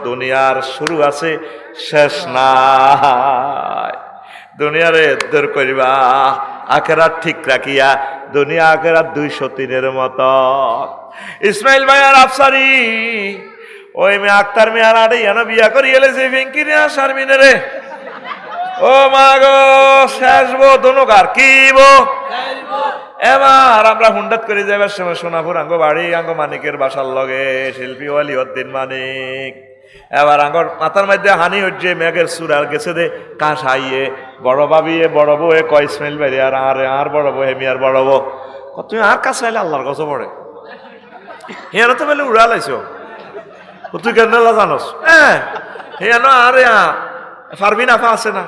দুনিয়ার শুরু আছে শেষ নাই, দুনিয়ারে দূর করিবা আখেরাত ঠিক রাখিয়া, দুনিয়া আখেরাত 203-এর মতো। ইসমাইল ভাই আর আফসারি ওই মেয়ে আক্তার মেয়ার আড়ে এনে বিয়া করি এলে যে ভেঙ্কিরে শারমিনে রে, ও মা গো শেষ বো দনুকার কি বো। এবার আমরা হুন্ডাত করে যাবার সময় সোনাপুর আঙ্গ বাড়ি, আঙ্গ মানিকের বাসার লগে শিল্পী ওয়ালিউদ্দিন মানিক, এবার আঙ্গর মাথার মধ্যে হানি হচ্ছে মেঘের সুরার গেছে দে কাশ হাইয়ে, বড় ভাবিয়ে বড় বউ কয় ইসমাইল ভাই আর বড় বউ হেমি আর বড় বউ তুমি আর কাছে আইলে আল্লাহর কাছে পড়ে, হেয়ানো তো বেলে উড়া লাইছ, তুই কেন জানোস, হ্যাঁ হেয়ানো আর ফারবিন আফা আছে না,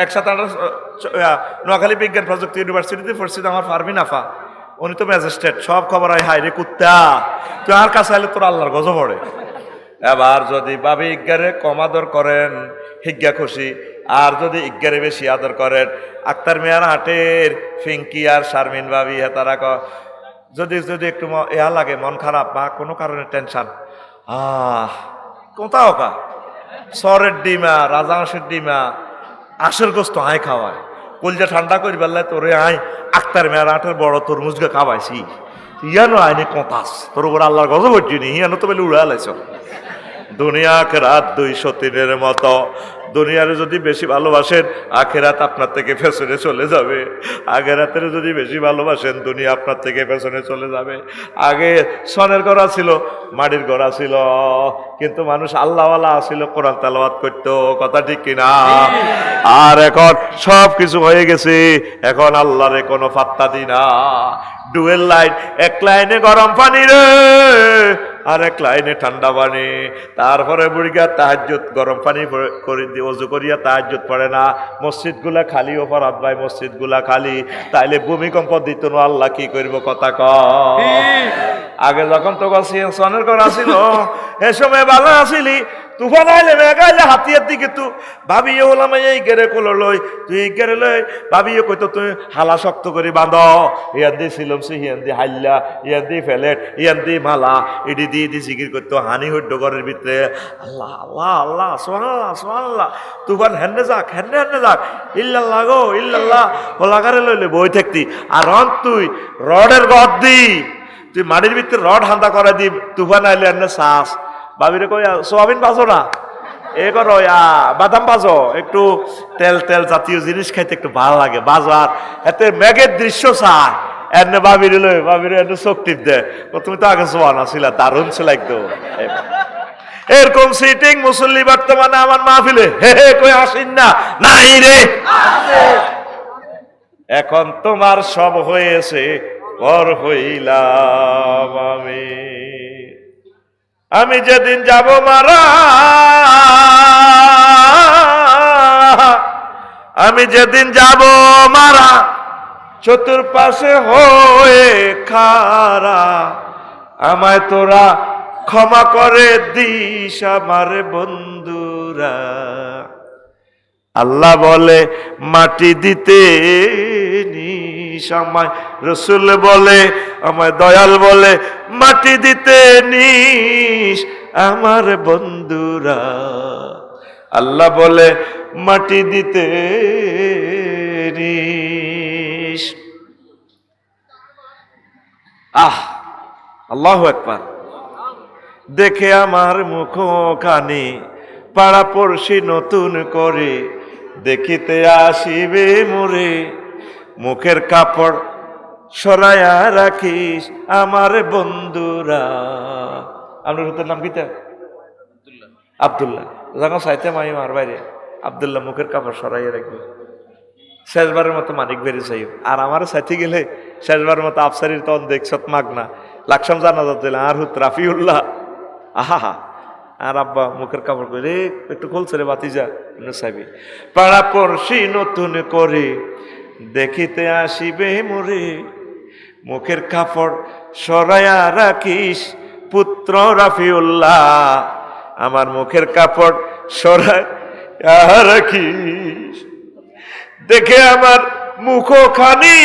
একসাথে আমরা নোয়াখালী বিজ্ঞান প্রযুক্তি ইউনিভার্সিটিতে পড়ছি, আমার ফারবিন আফা, উনি তো ম্যাজিস্ট্রেট, সব খবর হয় হাই রে কুত্তা তুই আর কাছে আইলে তোর আল্লাহর গজ পড়ে। এবার যদি ভাবি ইজ্ঞারে কম আদর করেন হিজ্ঞা খুশি, আর যদি ইজ্ঞারে বেশি আদর করেন, আক্তার মেয়ার হাটের ফিঙ্কি আর শারমিন ভাবি তারা যদি যদি একটু ইয়া লাগে, মন খারাপ বা কোনো কারণে টেনশন, কোথাও কা সরের ডিমা, রাজাংশের ডিমা, আশের গোস্ত আয় খাওয়ায়, কলজা ঠান্ডা করি বেলায় তোরে আয় আক্তার মেয়ার আটের বড় তরমুজকে খাওয়াইছি, ইয়ানো আইনি কতাস তোর উপর আল্লাহর গজব হচ্ছিনি, ইয়ানো তো বেলে উড়া লাইছ। দুনিয়া আখেরাত 203-এর মতো। দুনিয়ারে যদি বেশি ভালোবাসেন, আখেরাত আপনার থেকে পেছনে চলে যাবে। আখেরাতের যদি বেশি ভালোবাসেন, দুনিয়া আপনার থেকে পেছনে চলে যাবে। আগে সনের গড়া ছিল, মাটির গড়া ছিল, কিন্তু মানুষ আল্লাহওয়ালা ছিল, কোরআন তেলাওয়াত করতো, কথা ঠিক কিনা? আর এখন সব কিছু হয়ে গেছে, এখন আল্লাহরে কোনো পাত্তা দি না। ডুয়েল লাইন, এক লাইনে গরম পানি রে, আর এক লাইনে ঠান্ডা পানি। তারপরে বুড়িগা তাহাজ্জুদ গরম পানি করে দিয়ে ওযু করিয়া তাহাজ্জুদ পড়ে না। মসজিদগুলা খালি, অপরাধ ভাই, মসজিদগুলা খালি। তাইলে ভূমিকম্প দিত না, আল্লাহ কি করব? কথা কয়। আগে যখন তো সনের ঘর আসিল, এ সময় ভালো আসিলি, তুফান আইলে মেঘাইলে হাতিয়ার দিকে তু ভাবিয়ে হলাম এই গেরে কোলো লই, তুই এই গেরে লই ভাবিয়ে কইতো তুই হালা শক্ত করে বাঁধ, ইয়ান দিয়ে ছিলাম সে, ইয়ান দিয়ে হাইল্লা, ইয়ান দিয়ে ফেলেট, ইয়ান দিয়ে মালা, এটি দিয়ে দিয়ে জিকির করতো হানি হইড ঘরের ভিতরে, আল্লাহ আল্লাহ আল্লাহ সুবহানাল্লাহ সুবহানাল্লাহ। তুফান হেন্নে যাক, হেন্নে হেন্নে যাক, ইল্লাল্লাহ গো ইল্লাল্লাহ হোলাগারে লইলে বই থাকতি। আর তুই রডের গদ দি, তুই মাটির ভিতরে রড হান্দা করে দি, তুফান আইলে এনে শ্বাস ভাবিরে কই সোয়াবিন বাজো না, এ করো বাদাম বাজো, একটু তেল তেল জাতীয় জিনিস খাইতে একটু ভালো লাগে, বাজার এতে মেঘের দৃশ্য চায়, এনে ভাবিরে লই, ভাবিরে এনে চোখ টিপ দে, তুমি তো আগে জোয়ান ছিলা, দারুণ ছিল একদম। এরকম সিটিং মুসল্লি বর্তমানে আমার মাহফিলে হে হে কই আসেন না, নাই রে। এখন তোমার সব হয়েছে, পর হইলাম আমি যেদিন যাব মারা, আমি যেদিন যাব মারা, চতুর্পাশে হয়ে খারা, আমায় তোরা ক্ষমা করে দিস আমার বন্ধুরা। আল্লাহ বলে মাটি দিতে নিস আমায়, রসুল বলে আমায়, দয়াল বলে মাটি দিতে নিস আমার বন্ধুরা। আল্লাহ বলে মাটি দিতে নিস। আল্লাহু আকবার। দেখে আমার মুখখানি পাড়া পড়শি নতুন করে, দেখিতে আসিবে মোরে, মুখের কাপড় সরাইয়া রাখিস আমার বন্ধুরা। আপনার নাম কিতা? আব্দুল্লাহ। যখন সাইতে মাই মার বাইরে আব্দুল্লাহ মুখের কাপড় সরাইয়া রাখবে, শেষবারের মতো মানিক বেরি চাই। আর আমার সাথে গেলে শেষবারের মতো আফসারির তখন দেখছত মাগনা লাকসাম জানা যাচ্ছিল আর হুত রাফিউল্লাহ, আহা আর আব্বা মুখের কাপড় করে একটু খুলছে রে বাতিজা সাহেবি, পাড়া পড়শি নতুন করে দেখিতে আসিবে মোরে, মুখের কাপড় সরাইয়া রাখিস পুত্র রাফিউল্লাহ, আমার মুখের কাপড় সরাইয়া রাখিস। দেখে আমার মুখখানি,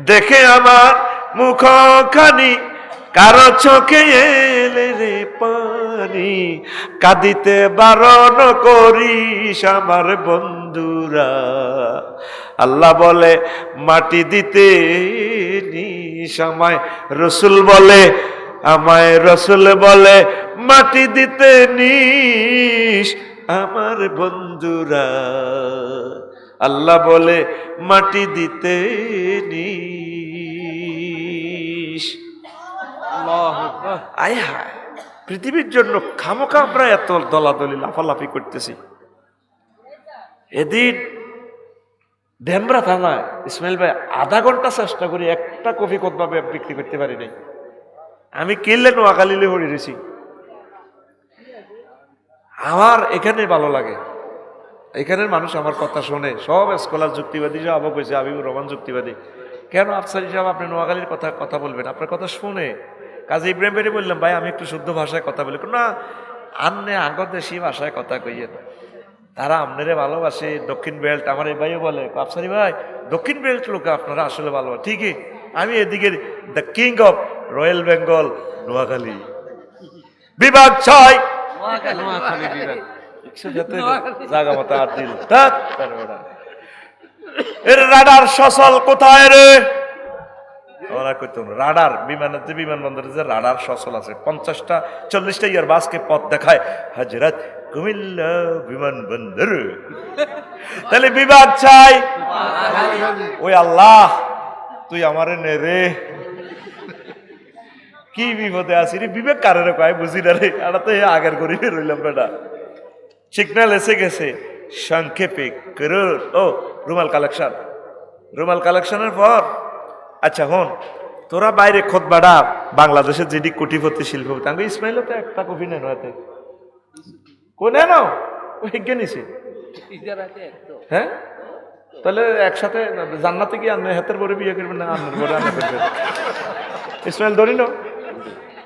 দেখে আমার মুখখানি, কারো চোখে এলে রে পানি, কাঁদিতে বারণ করিস আমার বন্ধুরা। আল্লাহ বলে মাটি দিতে নিস আমায়, রসুল বলে আমায়, রসুল বলে মাটি দিতে নিস আমার বন্ধুরা। আল্লাহ বলে মাটি দিতে নিস। আয় হায়, পৃথিবীর জন্য খামোখা আমরা এত দলাদলি লাফালাফি করতেছি। এদিন ডেমরা থানায় ইসমাইল ভাই আধা ঘন্টা চেষ্টা করি একটা কফি কতভাবে বিক্রি করতে পারি নাই। আমি কিনলে নোয়াখালীলে হরিয়েছি। আমার এখানে ভালো লাগে, এখানের মানুষ আমার কথা শোনে, সব স্কলার যুক্তিবাদী, সব কইছে আবিবুর রহমান যুক্তিবাদী। কেন আফসারি সাহেব আপনি নোয়াখালীর কথা বলবেন? আপনার কথা শুনে কাজী ইব্রাহিম ভাই বললাম, ভাই আমি একটু শুদ্ধ ভাষায় কথা বলি না, আন্নে আগত দেশি ভাষায় কথা কইয়েন। তারা আপনারে ভালোবাসে দক্ষিণ বেল্ট। আমার এই ভাইও বলে আফসারি ভাই দক্ষিণ বেল্ট লোকে আপনারা আসলে ভালোবাসে। ঠিকই, আমি এদিকে the king of royal Bengal Noakhali বিভাগ 6 জায়গা মতো আর দিল এর রাডার সচল কোথায় রে? ওরা কইতাম রাডার বিমানের যে বিমানবন্দরে যে রাডার সচল আছে 50টা 40টা ইয়ার বাসকে পথ দেখায় হাজরাত কুমিল্লা বিমানবন্দর। তাহলে বিভাগ চাই ওই আল্লাহ তুই আমারে নে রে, কি বিপদে আছি রে। বিবেক কারের কয় বুঝি না রে, এটা তো আগের করি রইলাম বেটা। সিগন্যাল এসে গেছে সংক্ষেপে করুন। ও রুমাল কালেকশন, রুমাল কালেকশনের পর আচ্ছা হন তোরা বাইরে খোদ বাড়া বাংলাদেশের যেটি কোটিপতি শিল্পপতি আমি ইসমাইলও তো একটা কপি নেন হাতে কোনে নাও ওই নিছে। হ্যাঁ তাহলে একসাথে জান্নাতে কি আনে হাতের বড় বিয়ে করবেন না আন্নার বড় আন্না করবেন? ইসমাইল ধরি না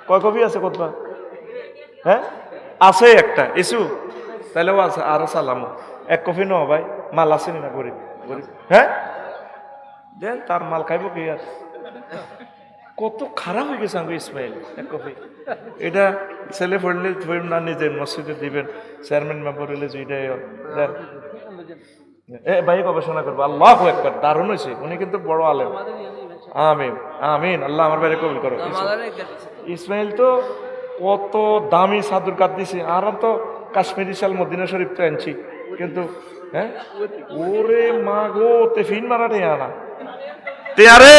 কয় কপি আছে কোথা? হ্যাঁ আছে একটা ইস্যু, তাহলে ও আছে আরো সালামো এক কপি ন ভাই মাল আসেনি না গরিব গরিব। হ্যাঁ দেন তার মাল খাইব কি আর? কত খারাপ হয়ে গেছে আমি ইসমাইল এক কপি। এটা ছেলে পড়লে না নিজের মসজিদে দিবেন, চেয়ারম্যান মেম্বার হইলে যেটাই দেন। এ ভাই গবেষণা করবো। আল্লাহু আকবার, দারুণ হয়েছে, উনি কিন্তু বড় আলেম। আমিন আমিন, আল্লাহ আমার বাইরে কবুল করো। ইসমাইল তো কত দামি সাদুর কাট দিছে, আর তো কাশ্মীরি শাল মদিনা শরীফ তো আনছি কিন্তু। হ্যাঁ ওরে মা গো তেফিন মারাটে আনা তে আরে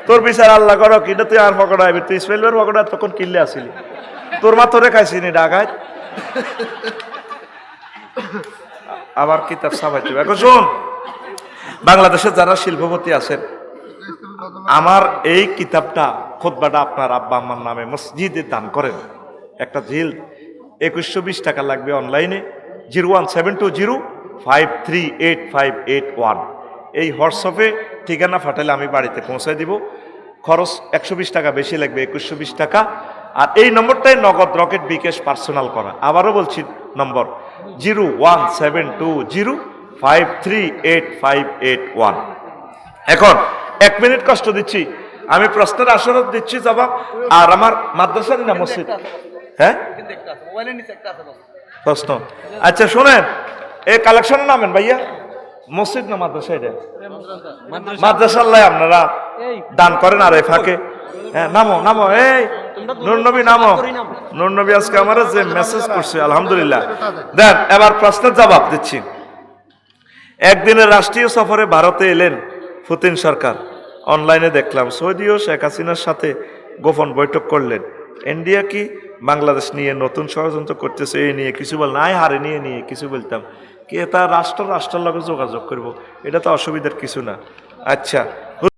তোর বিচার আল্লাহ করো কিনা তুই আর পকড়া আইবি। তুই ইসমাইলের পকড়া তখন কিনলে আসিলি, তোর মা তোরে খাইছি নি ডাকায় আবার কিতাব সাবাইতে। এখন শোন, বাংলাদেশে যারা শিল্পপতি আছেন আমার এই কিতাবটা খুতবাটা আপনার আব্বা আম্মার নামে মসজিদে দান করেন। একটা জিল 2120 টাকা লাগবে অনলাইনে 01720538581। এই হোয়াটসঅ্যাপে ঠিকানা ফাটাইলে আমি বাড়িতে পৌঁছায় দিব। খরচ 120 টাকা বেশি লাগবে, 2120 টাকা। আর এই নম্বরটাই নগদ রকেট বিকাশ পার্সোনাল করা। আবারও বলছি নম্বর 01720538581। এখন 1 মিনিট কষ্ট দিচ্ছি, আমি প্রশ্নের আসরত দিচ্ছি জবাব। আর আমার মাদ্রাসারই না মসজিদ? হ্যাঁ প্রশ্ন। আচ্ছা শোনেন, এই কালেকশন নামেন ভাইয়া মসজিদ না মাদ্রাসা? এটা মাদ্রাসা আল্লাহ আপনারা দান করেন। আর এই ফাঁকে হ্যাঁ নামো নামো, এই নূর নবী নামো। নূর নবী আজকে আমার যে মেসেজ করছে আলহামদুলিল্লাহ। দেন এবার প্রশ্নের জবাব দিচ্ছি। একদিনের রাষ্ট্রীয় সফরে ভারতে এলেন পুতিন সরকার। অনলাইনে দেখলাম সৌদিও শেখ হাসিনার সাথে গোপন বৈঠক করলেন। ইন্ডিয়া কি বাংলাদেশ নিয়ে নতুন ষড়যন্ত্র করতেছে এই নিয়ে কিছু বল নাই, হারে নিয়ে কিছু বলতাম কি তা রাষ্ট্রের লগে যোগাযোগ করব, এটা তো অসুবিধার কিছু না। আচ্ছা